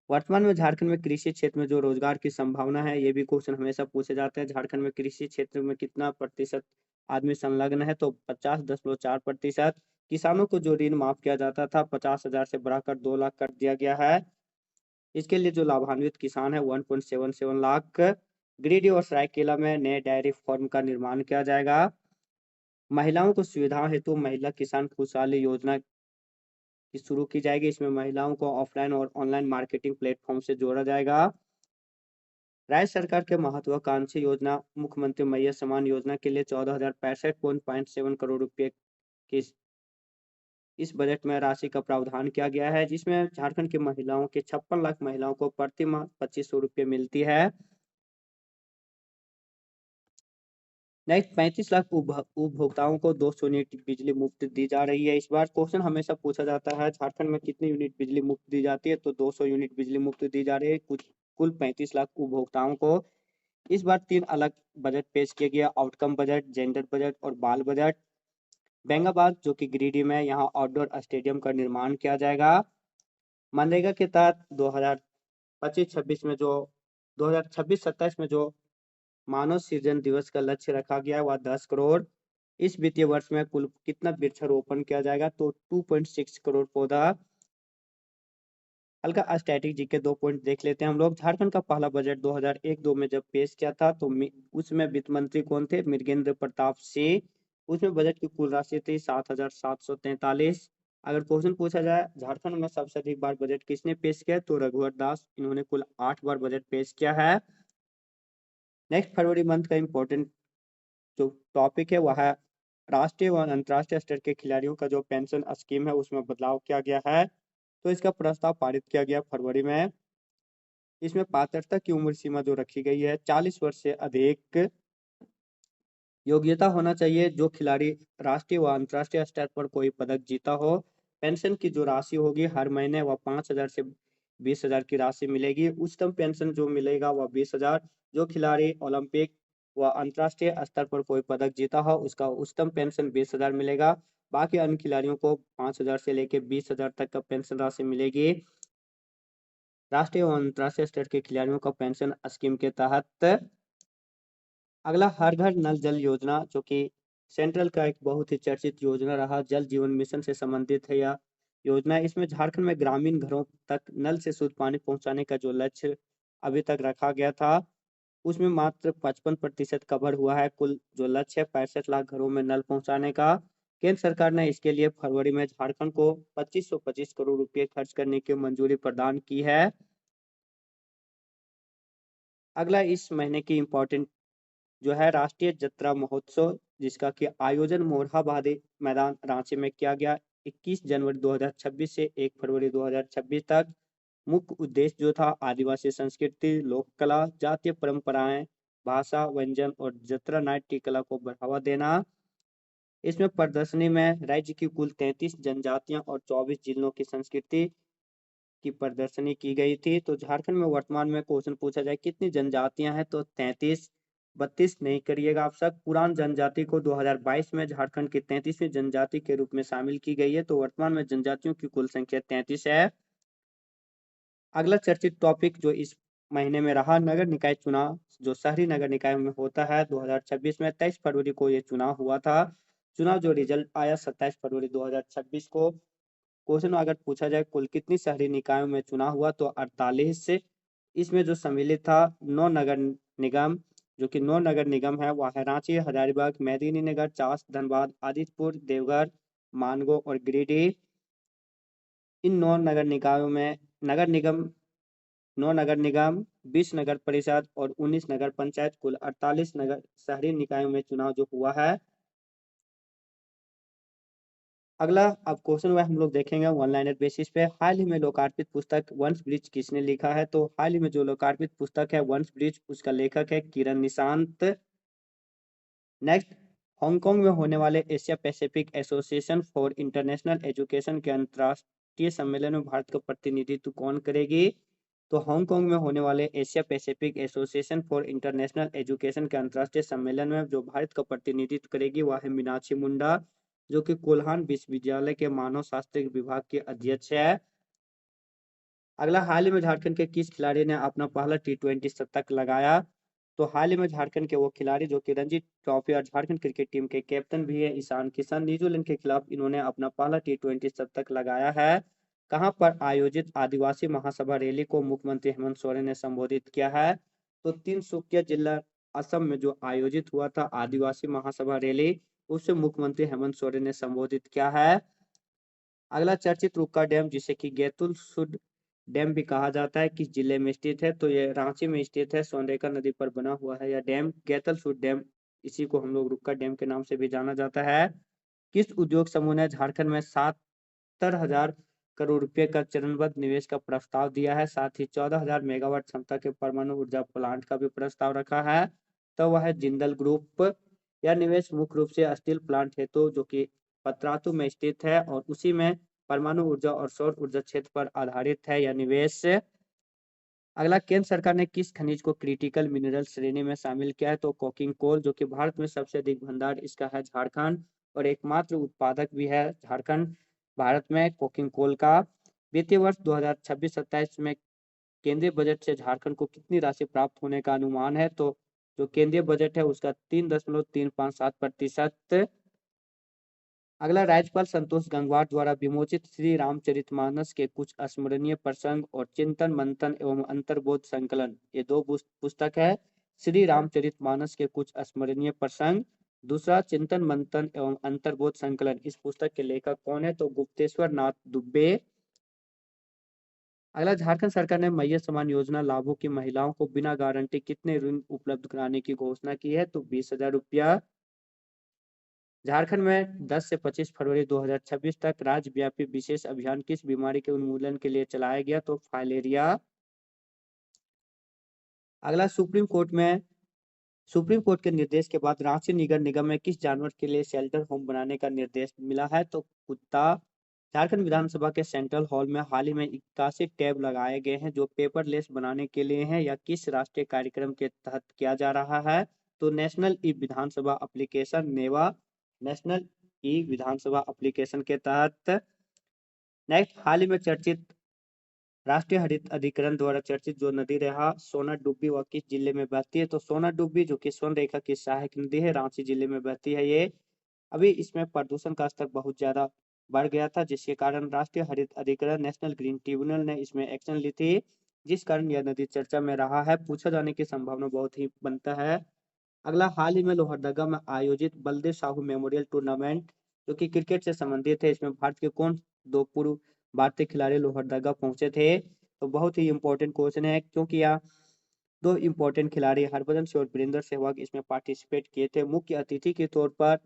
वर्तमान में झारखंड में कृषि क्षेत्र में जो रोजगार की संभावना है, ये भी क्वेश्चन हमेशा पूछे जाते हैं। झारखंड में कृषि क्षेत्र में कितना प्रतिशत आदमी संलग्न है, तो 50.4%। किसानों को जो ऋण माफ किया जाता था 50,000 से बढ़ाकर 2 लाख कर दिया गया है। इसके लिए जो लाभान्वित किसान है 1.77 लाख। गिरिडीह और सरायकेला में नए डेयरी फार्म का निर्माण किया जाएगा। महिलाओं को सुविधा हेतु महिला किसान खुशहाली योजना की शुरू की जाएगी। इसमें महिलाओं को ऑफलाइन और ऑनलाइन मार्केटिंग प्लेटफॉर्म से जोड़ा जाएगा। राज्य सरकार के महत्वाकांक्षी योजना मुख्यमंत्री मैया सम्मान योजना के लिए 14,065.7 करोड़ रुपए की इस बजट में राशि का प्रावधान किया गया है, जिसमें झारखंड की महिलाओं के 56 लाख महिलाओं को प्रति माह 2500 रुपये मिलती है। नेक्स्ट 35 लाख उपभोक्ताओं को 200 यूनिट बिजली मुफ्त दी जा रही है। इस बार क्वेश्चन हमेशा पूछा जाता है झारखंड में कितनी यूनिट बिजली मुफ्त दी जाती है, तो 200 यूनिट बिजली मुफ्त दी जा रही है कुछ कुल 35 लाख उपभोक्ताओं को। इस बार 3 अलग बजट पेश किए गए, आउटकम बजट, जेंडर बजट और बाल बजट। बेंगाबाद जो कि गिरिडीह में, यहाँ आउटडोर स्टेडियम का निर्माण किया जाएगा। मनरेगा के तहत 2025-26 में जो 2026-27 में जो मानव सृजन दिवस का लक्ष्य रखा गया है वह 10 करोड़। इस वित्तीय वर्ष में कुल कितना वृक्षारोपण किया जाएगा, तो 2.6 करोड़ पौधा। हल्का स्ट्रैटेजी के 2 पॉइंट देख लेते हैं हम लोग। झारखंड का पहला बजट 2001-2 में जब पेश किया था तो उसमें वित्त मंत्री कौन थे, मृगेंद्र प्रताप सिंह। उसमें बजट की कुल राशि थी 7,743। अगर क्वेश्चन पूछा जाए झारखंड में सबसे अधिक बार बजट किसने पेश किया, तो रघुवर दास, इन्होंने कुल 8 बार बजट पेश किया है। नेक्स्ट फरवरी मंथ का इम्पोर्टेंट जो टॉपिक है वह है राष्ट्रीय व अंतर्राष्ट्रीय स्तर के खिलाड़ियों का जो पेंशन स्कीम है उसमें बदलाव किया गया है, तो इसका प्रस्ताव पारित किया गया फरवरी में। इसमें पात्रता की उम्र सीमा जो रखी गई है 40 वर्ष से अधिक योग्यता होना चाहिए। जो खिलाड़ी राष्ट्रीय व अंतर्राष्ट्रीय स्तर पर कोई पदक जीता हो, पेंशन की जो राशि होगी हर महीने वह 5,000 से 20,000 की राशि मिलेगी। उच्चतम पेंशन जो मिलेगा वह 20,000। जो खिलाड़ी ओलंपिक व अंतर्राष्ट्रीय स्तर पर कोई पदक जीता हो उसका उच्चतम पेंशन 20,000 मिलेगा। बाकी अन्य खिलाड़ियों को 5,000 से लेकर 20,000 तक का पेंशन राशि मिलेगी। राष्ट्रीय व अंतर्राष्ट्रीय स्तर के खिलाड़ियों का पेंशन स्कीम के तहत अगला हर घर नल जल योजना, जो कि सेंट्रल का एक बहुत ही चर्चित योजना रहा, जल जीवन मिशन से संबंधित है यह योजना। इसमें झारखंड में ग्रामीण घरों तक नल से शुद्ध पानी पहुंचाने का जो लक्ष्य अभी तक रखा गया था उसमें मात्र 55% कवर हुआ है। कुल जो लक्ष्य है 65 लाख घरों में नल पहुंचाने का। केंद्र सरकार ने इसके लिए फरवरी में झारखंड को 2525 करोड़ रुपए खर्च करने की मंजूरी प्रदान की है। अगला इस महीने की इम्पोर्टेंट जो है राष्ट्रीय जत्रा महोत्सव, जिसका कि आयोजन मोरहाबादी मैदान रांची में किया गया 21 जनवरी 2026 से 1 फरवरी 2026 तक। मुख्य उद्देश्य जो था आदिवासी संस्कृति, लोक कला, जातीय परंपराएं, भाषा, व्यंजन और जत्रा नाट्य कला को बढ़ावा देना। इसमें प्रदर्शनी में राज्य की कुल 33 जनजातियां और 24 जिलों की संस्कृति की प्रदर्शनी की गई थी। तो झारखंड में वर्तमान में क्वेश्चन पूछा जाए कितनी जनजातियां हैं, तो 33। 32 नहीं करिएगा आप सब। पुरान जनजाति को 2022 में झारखंड की 33वीं जनजाति के रूप में शामिल की गई है, तो वर्तमान में जनजातियों की कुल संख्या 33 है। अगला चर्चित टॉपिक जो इस महीने में रहा, नगर निकाय चुनाव जो शहरी नगर निकाय में होता है 2026 में 23 फरवरी को ये चुनाव हुआ था। चुनाव जो रिजल्ट आया 27 फरवरी 2026 को। क्वेश्चन अगर पूछा जाए कुल कितनी शहरी निकायों में चुनाव हुआ, तो 48 से। इसमें जो सम्मिलित था 9 नगर निगम, जो कि 9 नगर निगम है वह है रांची, हजारीबाग, मेदिनीनगर, चास, धनबाद, आदित्यपुर, देवघर, मानगो और गिरिडीह। इन 9 नगर निकायों में नगर निगम 9 नगर निगम, 20 नगर परिषद और 19 नगर पंचायत, कुल 48 नगर शहरी निकायों में चुनाव जो हुआ है। अगला अब क्वेश्चन वह हम लोग देखेंगे वन लाइनर बेसिस पे। हाल ही में लोकार्पित पुस्तक वंश ब्रिज किसने लिखा है, तो हाल ही में जो लोकार्पित पुस्तक है वंश ब्रिज उसका लेखक है किरण निशांत। नेक्स्ट, हांगकांग में होने वाले Asia Pacific association for international education के अंतर्राष्ट्रीय सम्मेलन में भारत का प्रतिनिधित्व कौन करेगी, तो हांगकांग में होने वाले Asia Pacific association for international education के अंतर्राष्ट्रीय सम्मेलन में जो भारत का प्रतिनिधित्व करेगी वह है मीनाक्षी मुंडा, जो कि कोल्हान विश्वविद्यालय के मानव शास्त्र विभाग के अध्यक्ष है। अगला, हाल ही में झारखंड के किस खिलाड़ी ने अपना पहला T20 शतक लगाया, तो हाल ही में झारखंड के वो खिलाड़ी जो कि रणजी ट्रॉफी और झारखंड क्रिकेट टीम के कैप्टन भी है ईशान किशन, न्यूजीलैंड के खिलाफ इन्होंने अपना पहला T20 शतक लगाया है। कहां पर आयोजित आदिवासी महासभा रैली को मुख्यमंत्री हेमंत सोरेन ने संबोधित किया है, तो तिनसुकिया जिला असम में जो आयोजित हुआ था आदिवासी महासभा रैली उसे मुख्यमंत्री हेमंत सोरेन ने संबोधित किया है। अगला चर्चित रूपका डैम, जिसे कि गेतुल सुड डैम भी कहा जाता है, किस जिले में स्थित है? तो ये रांची में स्थित है, सोनरेखा नदी पर बना हुआ है यह डैम गेतल सुड डैम। इसी को हम लोग रूपका डैम के नाम से भी जाना जाता है। किस उद्योग समूह ने झारखंड में 70,000 करोड़ रुपए का चरणबद्ध निवेश का प्रस्ताव दिया है? साथ ही 14,000 मेगावाट क्षमता के परमाणु ऊर्जा प्लांट का भी प्रस्ताव रखा है। तो वह है जिंदल ग्रुप। यह निवेश मुख्य रूप से स्टील प्लांट हेतु, जो कि पतरातू में स्थित है, और उसी में परमाणु ऊर्जा और सौर ऊर्जा क्षेत्र पर आधारित है यह निवेश। अगला, केंद्र सरकार ने किस खनिज को क्रिटिकल मिनरल श्रेणी में शामिल किया है? तो कोकिंग कोल, जो कि भारत में सबसे अधिक भंडार इसका है झारखंड, और एकमात्र उत्पादक भी है झारखंड भारत में कोकिंग कोल का। वित्तीय वर्ष 2026-27 में केंद्रीय बजट से झारखंड को कितनी राशि प्राप्त होने का अनुमान है? तो जो केंद्रीय बजट है उसका 3.357%। अगला, राज्यपाल संतोष गंगवार द्वारा विमोचित श्री रामचरितमानस के कुछ स्मरणीय प्रसंग और चिंतन मंथन एवं अंतर्बोध संकलन, ये दो पुस्तक है। श्री रामचरितमानस के कुछ स्मरणीय प्रसंग, दूसरा चिंतन मंथन एवं अंतर्बोध संकलन। इस पुस्तक के लेखक कौन है? तो गुप्तेश्वर नाथ दुबे। अगला, झारखंड सरकार ने मैया समान योजना लाभों की महिलाओं को बिना गारंटी कितने ऋण उपलब्ध कराने की घोषणा की है? तो 20,000 रुपया। झारखंड में 10 से 25 फरवरी 2026 तक राज्यव्यापी विशेष अभियान किस बीमारी के उन्मूलन के लिए चलाया गया? तो फाइलेरिया। अगला, सुप्रीम कोर्ट के निर्देश के बाद रांची नगर निगम में किस जानवर के लिए शेल्टर होम बनाने का निर्देश मिला है? तो कुत्ता। झारखंड विधानसभा के सेंट्रल हॉल में हाल ही में 81 टैब लगाए गए हैं जो पेपरलेस बनाने के लिए हैं। या किस राष्ट्रीय कार्यक्रम के तहत किया जा रहा है? तो नेशनल ई विधानसभा एप्लीकेशन नेवा, नेशनल ई विधानसभा एप्लीकेशन के तहत। नेक्स्ट, हाल ही में चर्चित राष्ट्रीय हरित अधिकरण द्वारा चर्चित जो नदी रहा सोना डुब्बी, वह किस जिले में बहती है? तो सोना डुब्बी, जो कि स्वर्ण रेखा की सहायक नदी है, रांची जिले में बहती है ये। अभी इसमें प्रदूषण का स्तर बहुत ज्यादा बढ़ गया था, जिसके कारण राष्ट्रीय हरित अधिकरण नेशनल ग्रीन ट्रिब्यूनल ने इसमें एक्शन ली थी, जिस कारण यह नदी चर्चा में रहा है। पूछा जाने की संभावना बहुत ही बनता है। अगला, हाल ही में लोहरदगा में आयोजित बलदेव साहू मेमोरियल टूर्नामेंट, जो कि क्रिकेट से संबंधित है, इसमें भारत के कौन दो पूर्व भारतीय खिलाड़ी लोहरदगा पहुंचे थे? तो बहुत ही इंपॉर्टेंट क्वेश्चन है, क्योंकि यहाँ दो इंपॉर्टेंट खिलाड़ी हरभजन सिंह और वीरेंद्र सहवाग इसमें पार्टिसिपेट किए थे। मुख्य अतिथि के तौर पर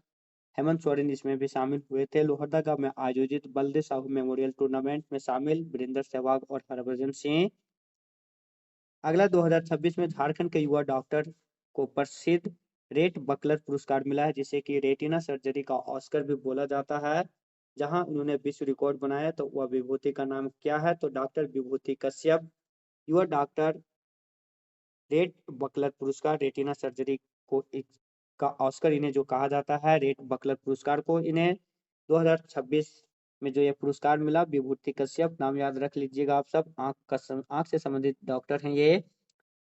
हेमंत सोरेन इसमें भी शामिल हुए थे। लोहरदगा में आयोजित बलदेव साहू मेमोरियल टूर्नामेंट में शामिल वीरेंद्र सहवाग और हरभजन सिंह। अगला, 2026 में झारखंड के युवा डॉक्टर को प्रसिद्ध रेट बकलर पुरस्कार मिला है, जिसे कि रेटिना सर्जरी का ऑस्कर भी बोला जाता है, जहां उन्होंने विश्व रिकॉर्ड बनाया। तो वह विभूति का नाम क्या है? तो डॉक्टर विभूति कश्यप। युवा डॉक्टर रेट बकलर पुरस्कार रेटिना सर्जरी को का ऑस्कर इन्हें जो कहा जाता है, रेट बकलर पुरस्कार को इन्हें 2026 में जो ये पुरस्कार मिला, विभूति कश्यप, नाम याद रख लीजिएगा आप सब, आंख से संबंधित डॉक्टर हैं ये।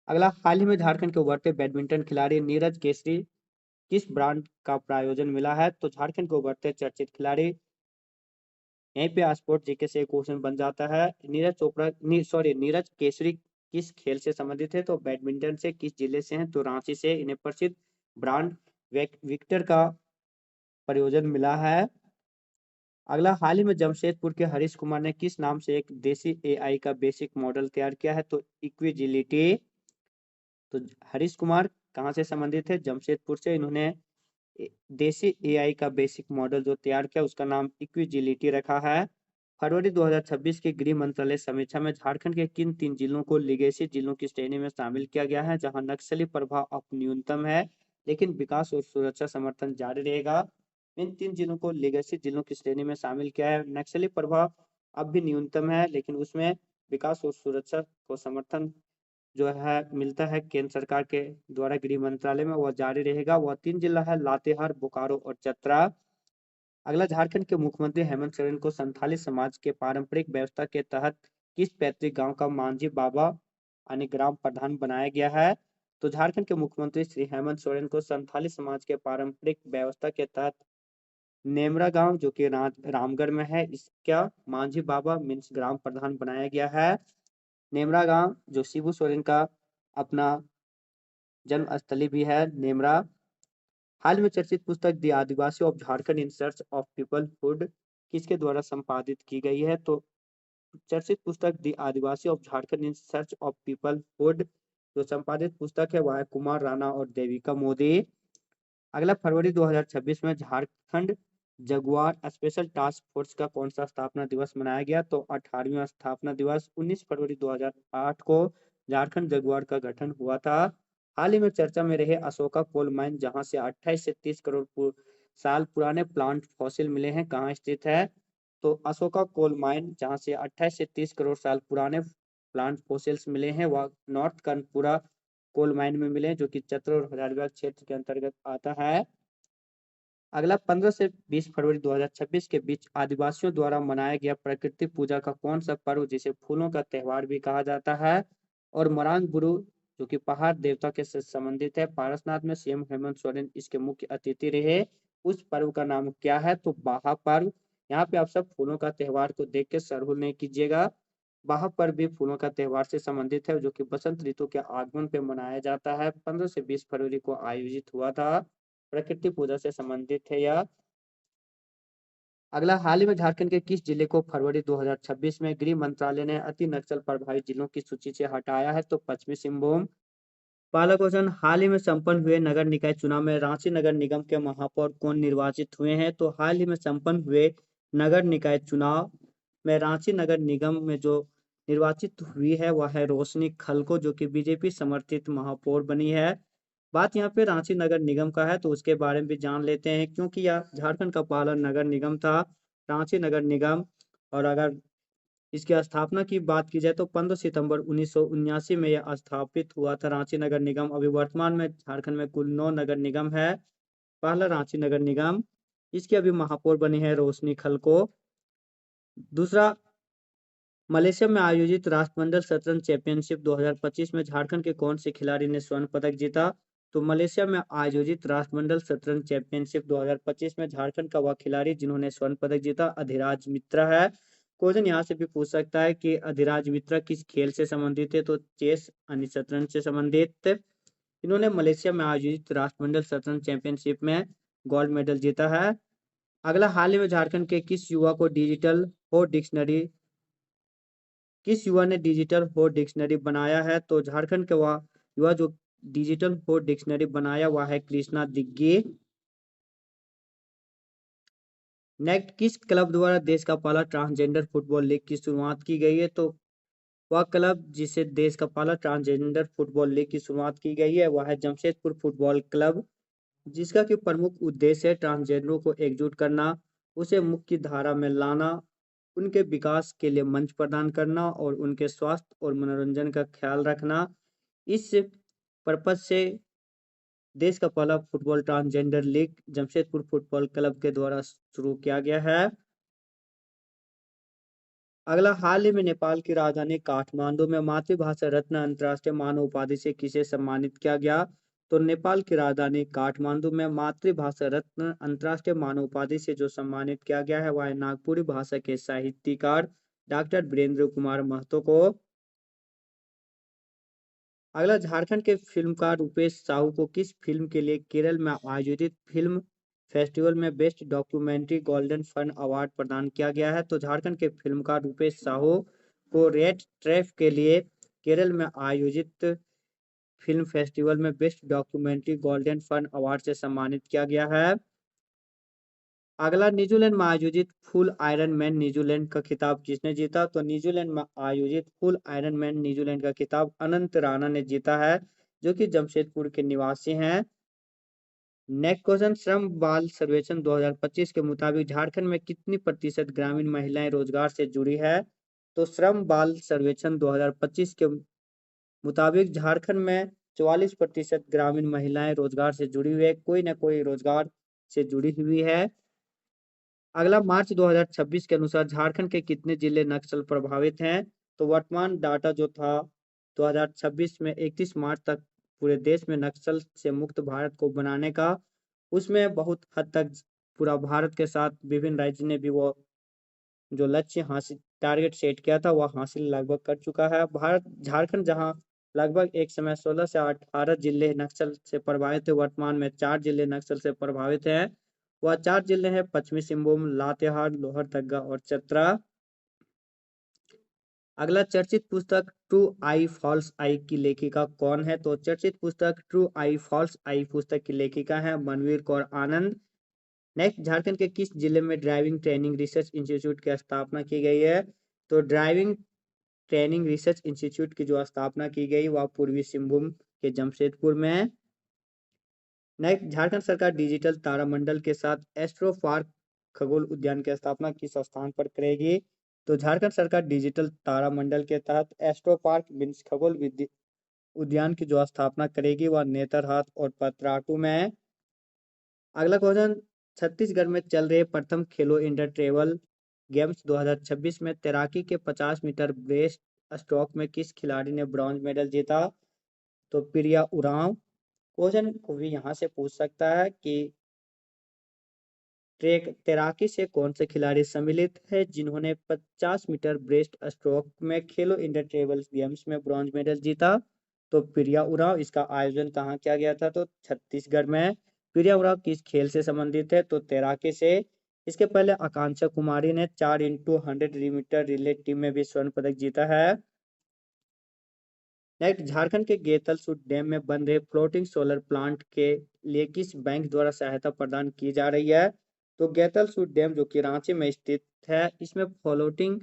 अगला, हाल ही में झारखंड के उभरते बैडमिंटन खिलाड़ी नीरज केसरी किस ब्रांड का प्रायोजन मिला है? तो झारखंड के उभरते चर्चित खिलाड़ी, यहीं पे स्पोर्ट जीके से क्वेश्चन बन जाता है, नीरज केसरी किस खेल से संबंधित है? तो बैडमिंटन से। किस जिले से हैं? तो रांची से। इन्हें प्रसिद्ध ब्रांड विक्टर का प्रयोजन मिला है। अगला, हाल ही में जमशेदपुर के हरीश कुमार ने किस नाम से एक देसी एआई का बेसिक मॉडल तैयार किया है? तो इक्विजिलिटी। तो हरीश कुमार कहाँ से संबंधित है? जमशेदपुर से। इन्होंने देसी एआई का बेसिक मॉडल जो तैयार किया उसका नाम इक्विजिलिटी रखा है। फरवरी 2026 की गृह मंत्रालय समीक्षा में झारखंड के किन 3 जिलों को लिगेसी जिलों की श्रेणी में शामिल किया गया है, जहां नक्सली प्रभाव अब न्यूनतम है लेकिन विकास और सुरक्षा समर्थन जारी रहेगा? इन 3 जिलों को लिगेसी जिलों की श्रेणी में शामिल किया है। नक्सली प्रभाव अब भी न्यूनतम है, लेकिन उसमें विकास और सुरक्षा को समर्थन जो है मिलता है केंद्र सरकार के द्वारा गृह मंत्रालय में, वह जारी रहेगा। वह 3 जिला है लातेहार, बोकारो और चतरा। अगला, झारखंड के मुख्यमंत्री हेमंत सोरेन को संथाली समाज के पारंपरिक व्यवस्था के तहत किस पैतृक गांव का मांझी बाबा यानी ग्राम प्रधान बनाया गया है? तो झारखंड के मुख्यमंत्री श्री हेमंत सोरेन को संथाली समाज के पारंपरिक व्यवस्था के तहत नेमरा गांव, जो कि रामगढ़ में है, इसका मांझी बाबा मीन्स ग्राम प्रधान बनाया गया है। नेमरा गांव जो शिबू सोरेन का अपना जन्म स्थली भी है नेमरा। हाल में चर्चित पुस्तक the Adivasi of Jharkhand in search of peoplehood किसके द्वारा संपादित की गई है? तो चर्चित पुस्तक the Adivasi of Jharkhand in search of peoplehood जो संपादित पुस्तक है वह है कुमार राणा और देविका मोदी। अगला फरवरी 2026 में Jharkhand Jaguar special task force का कौन सा स्थापना दिवस मनाया गया? तो 18वां स्थापना दिवस 19 फरवरी 2008 को झारखंड जगुआर का गठन हुआ था। हाल ही में चर्चा में रहे अशोका कोल माइन जहां से 28 से 30 करोड़ साल पुराने प्लांट फॉसिल मिले हैं, कहाँ स्थित है? तो अशोका कोल माइन जहां से 28 से 30 करोड़ साल पुराने प्लांट फॉसिल्स मिले हैं वह नॉर्थ कर्णपुरा कोल माइन में मिले जो कि चतरा और हजारीबाग क्षेत्र के अंतर्गत आता है। अगला 15 से 20 फरवरी 2026 के बीच आदिवासियों द्वारा मनाया गया प्रकृति पूजा का कौन सा पर्व जिसे फूलों का त्योहार भी कहा जाता है? और मरांग गुरु जो कि पहाड़ देवता के से संबंधित है, पारसनाथ में सीएम हेमंत सोरेन इसके मुख्य अतिथि रहे। उस पर्व का नाम क्या है? तो बाहा पर्व। यहाँ पे आप सब फूलों का त्योहार को देख के सरहुल नहीं कीजिएगा। बाहा पर्व भी फूलों का त्योहार से संबंधित है जो कि बसंत ऋतु के आगमन पे मनाया जाता है। 15 से 20 फरवरी को आयोजित हुआ था। प्रकृति पूजा से संबंधित है यह। अगला हाल ही में झारखंड के किस जिले को फरवरी 2026 में गृह मंत्रालय ने अति नक्सल प्रभावित जिलों की सूची से हटाया है? तो पश्चिमी सिंहभूम। पहला क्वेश्चन, हाल ही में संपन्न हुए नगर निकाय चुनाव में रांची नगर निगम के महापौर कौन निर्वाचित हुए हैं? तो हाल ही में संपन्न हुए नगर निकाय चुनाव में रांची नगर निगम में जो निर्वाचित हुई है वह है रोशनी खलको जो कि बीजेपी समर्थित महापौर बनी है। बात यहाँ पे रांची नगर निगम का है तो उसके बारे में भी जान लेते हैं क्योंकि यह झारखंड का पहला नगर निगम था, रांची नगर निगम। और अगर इसकी स्थापना की बात की जाए तो 15 सितंबर 1979 में यह स्थापित हुआ था रांची नगर निगम। अभी वर्तमान में झारखंड में कुल 9 नगर निगम है। पहला रांची नगर निगम, इसकी अभी महापौर बनी है रोशनी खलको। दूसरा, मलेशिया में आयोजित राष्ट्रमंडल शतरंज चैंपियनशिप 2025 में झारखंड के कौन से खिलाड़ी ने स्वर्ण पदक जीता? तो मलेशिया में आयोजित राष्ट्रमंडल शतरंज चैंपियनशिप 2025 में झारखंड का वह खिलाड़ी जिन्होंने स्वर्ण पदक जीता अधिराज मित्रा है। क्वेश्चन यहाँ से भी पूछ सकता है कि अधिराज मित्रा किस खेल से संबंधित है? तो चेस यानी शतरंज से संबंधित। इन्होंने मलेशिया में आयोजित राष्ट्रमंडल शतरंज चैंपियनशिप में गोल्ड मेडल जीता है। अगला, हाल ही में झारखंड के किस युवा को डिजिटल हो डिक्शनरी किस युवा ने डिजिटल हो डिक्शनरी बनाया है? तो झारखंड के वह युवा जो डिजिटल हो डिक्शनरी बनाया हुआ है कृष्णा दिग्गी। नेक्स्ट, किस क्लब द्वारा देश का पहला ट्रांसजेंडर फुटबॉल लीग की शुरुआत की गई है? तो वह क्लब जिसे देश का पहला ट्रांसजेंडर फुटबॉल लीग की शुरुआत की गई है वह है जमशेदपुर फुटबॉल क्लब, जिसका कि प्रमुख उद्देश्य है ट्रांसजेंडरों को एकजुट करना, उसे मुख्य धारा में लाना, उनके विकास के लिए मंच प्रदान करना और उनके स्वास्थ्य और मनोरंजन का ख्याल रखना। इस पर्पज से देश का पहला football transgender league Jamshedpur football club के द्वारा शुरू किया गया है। अगला, हाल ही में नेपाल की राजधानी काठमांडू में मातृभाषा रत्न अंतर्राष्ट्रीय मानव उपाधि से किसे सम्मानित किया गया? तो नेपाल की राजधानी काठमांडू में मातृभाषा रत्न अंतर्राष्ट्रीय मानव उपाधि से जो सम्मानित किया गया है वह है नागपुरी भाषा के साहित्यकार डॉक्टर वीरेंद्र कुमार महतो को। अगला, झारखंड के फिल्मकार रूपेश साहू को किस फिल्म के लिए केरल में आयोजित फिल्म फेस्टिवल में best documentary golden fun award प्रदान किया गया है? तो झारखंड के फिल्मकार रूपेश साहू को रेड ट्रैफ के लिए केरल में आयोजित फिल्म फेस्टिवल में best documentary golden fun award से सम्मानित किया गया है। अगला, न्यूजीलैंड में आयोजित फुल आयरन मैन न्यूजीलैंड का खिताब किसने जीता? तो न्यूजीलैंड में आयोजित फुल आयरन मैन न्यूजीलैंड का खिताब अनंत राणा ने जीता है जो कि जमशेदपुर के निवासी हैं। नेक्स्ट क्वेश्चन, श्रम बाल सर्वेक्षण 2025 के मुताबिक झारखंड में कितनी प्रतिशत ग्रामीण महिलाएं रोजगार से जुड़ी है? तो श्रम बाल सर्वेक्षण 2025 के मुताबिक झारखंड में 44% ग्रामीण महिलाएं रोजगार से जुड़ी हुई है, कोई ना कोई रोजगार से जुड़ी हुई है। अगला, मार्च 2026 के अनुसार झारखंड के कितने जिले नक्सल प्रभावित हैं? तो वर्तमान डाटा जो था 2026 में 31 मार्च तक पूरे देश में नक्सल से मुक्त भारत को बनाने का, उसमें बहुत हद तक पूरा भारत के साथ विभिन्न राज्य ने भी वो जो लक्ष्य हासिल टारगेट सेट किया था वह हासिल लगभग कर चुका है। भारत झारखंड जहां लगभग एक समय 16 से 18 जिले नक्सल से प्रभावित थे। वर्तमान में 4 जिले नक्सल से प्रभावित हैं। वह 4 जिले हैं पश्चिमी सिंहभूम, लातेहार, लोहरदगा और चतरा। अगला चर्चित पुस्तक ट्रू आई फॉल्स आई की लेखिका कौन है? तो चर्चित पुस्तक ट्रू आई फॉल्स आई पुस्तक की लेखिका है मनवीर कौर आनंद। नेक्स्ट, झारखंड के किस जिले में ड्राइविंग ट्रेनिंग रिसर्च इंस्टीट्यूट की स्थापना की गई है? तो ड्राइविंग ट्रेनिंग रिसर्च इंस्टीट्यूट की जो स्थापना की गई वह पूर्वी सिंहभूम के जमशेदपुर में है। नेक्स्ट, झारखंड सरकार डिजिटल तारामंडल के साथ एस्ट्रो पार्क खगोल उद्यान की स्थापना किस स्थान पर करेगी? तो झारखंड सरकार डिजिटल तारामंडल के तहत एस्ट्रो पार्क मीन्स खगोल उद्यान की जो स्थापना करेगी वह नेतरहाट और पतरातू में है। अगला क्वेश्चन, छत्तीसगढ़ में चल रहे प्रथम खेलो इंडिया ट्रेवल गेम्स 2026 में तैराकी के 50 मीटर ब्रेस्ट स्ट्रोक में किस खिलाड़ी ने ब्रॉन्ज मेडल जीता? तो प्रिया उरांव। क्वेश्चन को भी यहाँ से पूछ सकता है कि तैराकी से कौन से खिलाड़ी सम्मिलित है जिन्होंने 50 मीटर ब्रेस्ट स्ट्रोक में खेलो इंडिया ट्रेवल गेम्स में ब्रॉन्ज मेडल जीता? तो प्रिया उरांव। इसका आयोजन कहाँ किया गया था? तो छत्तीसगढ़ में। प्रिया उरांव किस खेल से संबंधित है? तो तैराकी से। इसके पहले आकांक्षा कुमारी ने 4x100 मीटर रिले टीम में भी स्वर्ण पदक जीता है। नेक्स्ट, झारखंड के गेतलसूट डैम में बन रहे फ्लोटिंग सोलर प्लांट के लिए किस बैंक द्वारा सहायता प्रदान की जा रही है? तो गेतलसूट डैम जो कि रांची में स्थित है, इसमें फ्लोटिंग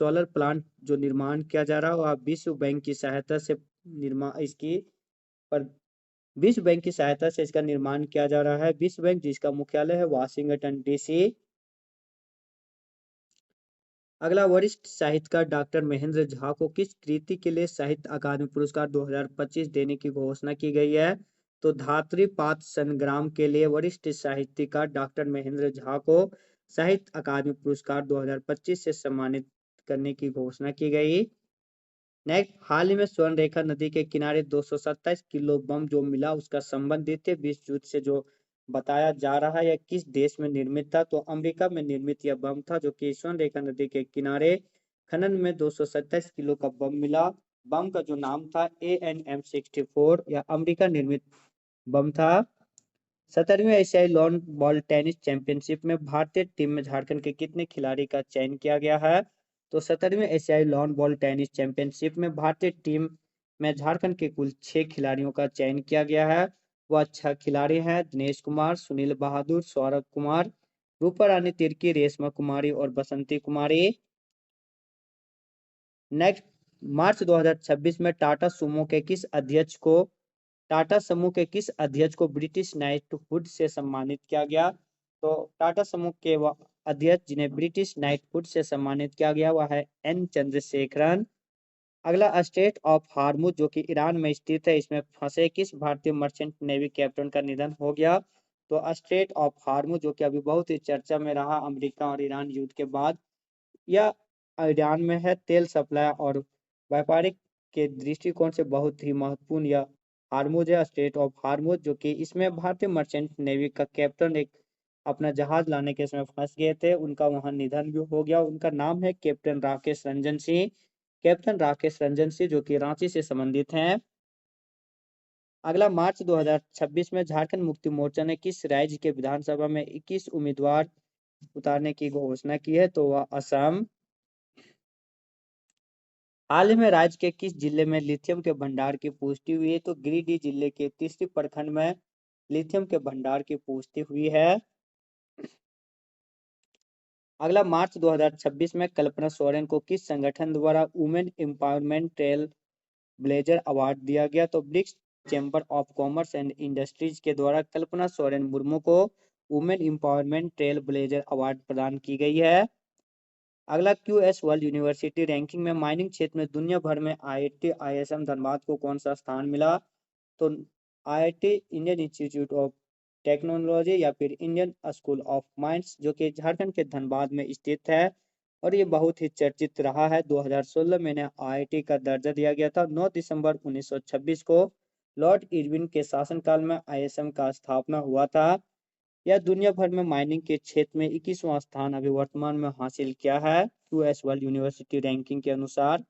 सोलर प्लांट जो निर्माण किया जा रहा है वह विश्व बैंक की सहायता से निर्माण इसकी पर विश्व बैंक की सहायता से इसका निर्माण किया जा रहा है। विश्व बैंक जिसका मुख्यालय है वाशिंगटन डीसी। अगला, वरिष्ठ साहित्यकार डॉक्टर महेंद्र झा को किस कृति के लिए साहित्य अकादमी पुरस्कार 2025 देने की घोषणा की गई है? तो धात्रीपात संग्राम के लिए वरिष्ठ साहित्यकार डॉक्टर महेंद्र झा को साहित्य अकादमी पुरस्कार 2025 से सम्मानित करने की घोषणा की गई। नेक्स्ट, हाल ही में स्वर्ण रेखा नदी के किनारे 227 किलो बम जो मिला उसका संबंध द्वितीय विश्व युद्ध से जो बताया जा रहा है यह किस देश में निर्मित था? तो अमेरिका में निर्मित यह बम था जो कि स्वर्ण रेखा नदी के किनारे खनन में 227 किलो का बम मिला। बम का जो नाम था ANM-64, यह अमेरिका निर्मित बम था। 17वीं एशियाई लॉन बॉल टेनिस चैंपियनशिप में भारतीय टीम में झारखंड के कितने खिलाड़ी का चयन किया गया है? तो 17वीं एशियाई लॉन बॉल टेनिस चैंपियनशिप में भारतीय टीम में झारखंड के कुल 6 खिलाड़ियों का चयन किया गया है। वह 6 खिलाड़ी हैं दिनेश कुमार, सुनील बहादुर, सौरभ कुमार, रूपा रानी तिर्की, रेशमा कुमारी और बसंती कुमारी। नेक्स्ट, मार्च 2026 में टाटा समूह के किस अध्यक्ष को ब्रिटिश नाइटहुड से सम्मानित किया गया? तो टाटा समूह के अध्यक्ष जिन्हें ब्रिटिश नाइटहुड से सम्मानित किया गया वह है एन चंद्रशेखरन। अगला, स्ट्रेट ऑफ हार्मुज जो कि ईरान में स्थित है, इसमें फंसे किस भारतीय मर्चेंट नेवी कैप्टन का निधन हो गया? तो स्ट्रेट ऑफ हार्मुज जो कि अभी बहुत ही चर्चा में रहा अमेरिका और ईरान युद्ध के बाद, यह ईरान में है। तेल सप्लाई और व्यापारिक के दृष्टिकोण से बहुत ही महत्वपूर्ण यह हार्मुज है, स्ट्रेट ऑफ हार्मुज, जो कि इसमें भारतीय मर्चेंट नेवी का कैप्टन एक अपना जहाज लाने के समय फंस गए थे, उनका वहां निधन भी हो गया। उनका नाम है कैप्टन राकेश रंजन सिंह। कैप्टन राकेश रंजन सिंह जो कि रांची से संबंधित हैं। अगला, मार्च 2026 में झारखंड मुक्ति मोर्चा ने किस राज्य के विधानसभा में 21 उम्मीदवार उतारने की घोषणा की है? तो वह असम। हाल ही में राज्य के किस जिले में लिथियम के भंडार की पुष्टि हुई है? तो गिरिडीह जिले के तीसरी प्रखंड में लिथियम के भंडार की पुष्टि हुई है। अगला, मार्च 2026 में कल्पना सोरेन को किस संगठन द्वारा women empowerment trail blazer award दिया गया? तो BRICS chamber of commerce and industries के द्वारा कल्पना सोरेन मुर्मू को women empowerment trail blazer award प्रदान की गई है। अगला, QS वर्ल्ड यूनिवर्सिटी रैंकिंग में माइनिंग क्षेत्र में दुनिया भर में IIT ISM धनबाद को कौन सा स्थान मिला? तो IIT Indian institute of technology या फिर इंडियन स्कूल ऑफ माइंस जो कि झारखंड के धनबाद में स्थित है और ये बहुत ही चर्चित रहा है। 2016 में इन्हें IIT का दर्जा दिया गया था। 9 दिसंबर 1926 को लॉर्ड इरविन के शासनकाल में ISM का स्थापना हुआ था। यह दुनिया भर में माइनिंग के क्षेत्र में 21वां स्थान अभी वर्तमान में हासिल किया है QS वर्ल्ड यूनिवर्सिटी रैंकिंग के अनुसार।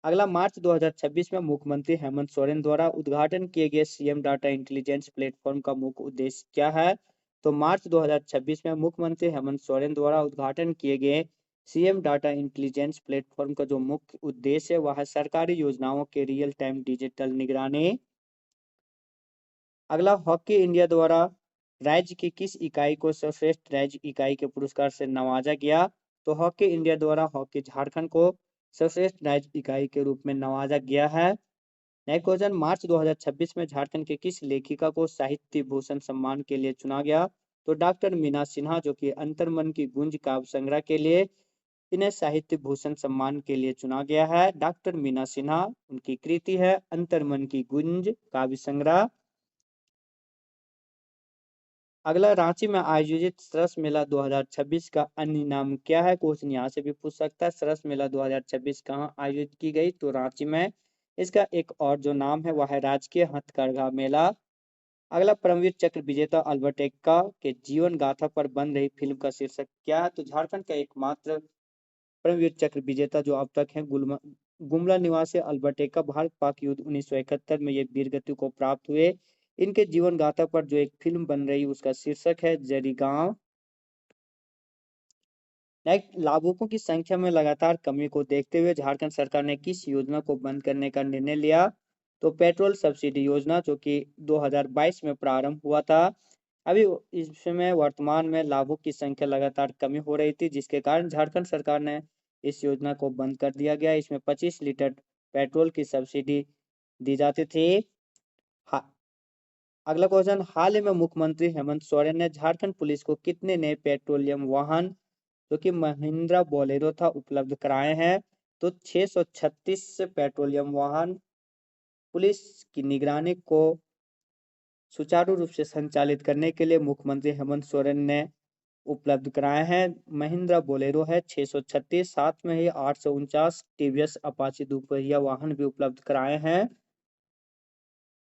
अगला मार्च 2026 में मुख्यमंत्री हेमंत सोरेन द्वारा उद्घाटन किए गए सीएम डाटा इंटेलिजेंस प्लेटफॉर्म का मुख्य उद्देश्य क्या है? तो मार्च 2026 में मुख्यमंत्री हेमंत सोरेन द्वारा उद्घाटन किए गए सीएम डाटा इंटेलिजेंस प्लेटफॉर्म का जो मुख्य उद्देश्य है वह है सरकारी योजनाओं के रियल टाइम डिजिटल निगरानी। अगला, हॉकी इंडिया द्वारा राज्य की किस इकाई को सर्वश्रेष्ठ राज्य इकाई के पुरस्कार से नवाजा गया? तो हॉकी इंडिया द्वारा हॉकी झारखंड को सर्वश्रेष्ठ राज्य इकाई के रूप में नवाजा गया है। नेक्स्ट क्वेश्चन, मार्च 2026 में झारखंड के किस लेखिका को साहित्य भूषण सम्मान के लिए चुना गया? तो डॉक्टर मीना सिन्हा, जो कि अंतर्मन की गूंज काव्य संग्रह के लिए इन्हें साहित्य भूषण सम्मान के लिए चुना गया है। डॉक्टर मीना सिन्हा, उनकी कृति है अंतर्मन की गूंज काव्य संग्रह। अगला, रांची में आयोजित सरस मेला 2026 का अन्य नाम क्या है? क्वेश्चन यहाँ से भी पूछ सकता है। सरस मेला 2026 कहाँ आयोजित की गई? तो रांची में। इसका एक और जो नाम है वह है राजकीय हथकरघा मेला। अगला, परमवीर चक्र विजेता अल्बर्ट एक्का के जीवन गाथा पर बन रही फिल्म का शीर्षक क्या है? तो झारखंड का एकमात्र परमवीर चक्र विजेता जो अब तक है गुमला निवासी अल्बर्ट एक्का भारत पाक युद्ध 1971 में ये वीर गति को प्राप्त हुए। इनके जीवन गाथा पर जो एक फिल्म बन रही उसका शीर्षक है जरी गांव। नेक्स्ट, लाभुकों की संख्या में लगातार कमी को देखते हुए झारखंड सरकार ने किस योजना को बंद करने का निर्णय लिया? तो पेट्रोल सब्सिडी योजना, जो कि 2022 में प्रारंभ हुआ था। अभी इसमें वर्तमान में लाभुक की संख्या लगातार कमी हो रही थी, जिसके कारण झारखंड सरकार ने इस योजना को बंद कर दिया गया। इसमें 25 लीटर पेट्रोल की सब्सिडी दी जाती थी। अगला क्वेश्चन, हाल ही में मुख्यमंत्री हेमंत सोरेन ने झारखंड पुलिस को कितने नए पेट्रोलियम वाहन, जो कि महिंद्रा बोलेरो था, उपलब्ध कराए हैं? तो 636 पेट्रोलियम वाहन पुलिस की निगरानी को सुचारू रूप से संचालित करने के लिए मुख्यमंत्री हेमंत सोरेन ने उपलब्ध कराए हैं। महिंद्रा बोलेरो है 636, साथ में ही 849 टीवीएस अपाचे दोपहिया वाहन भी उपलब्ध कराए हैं।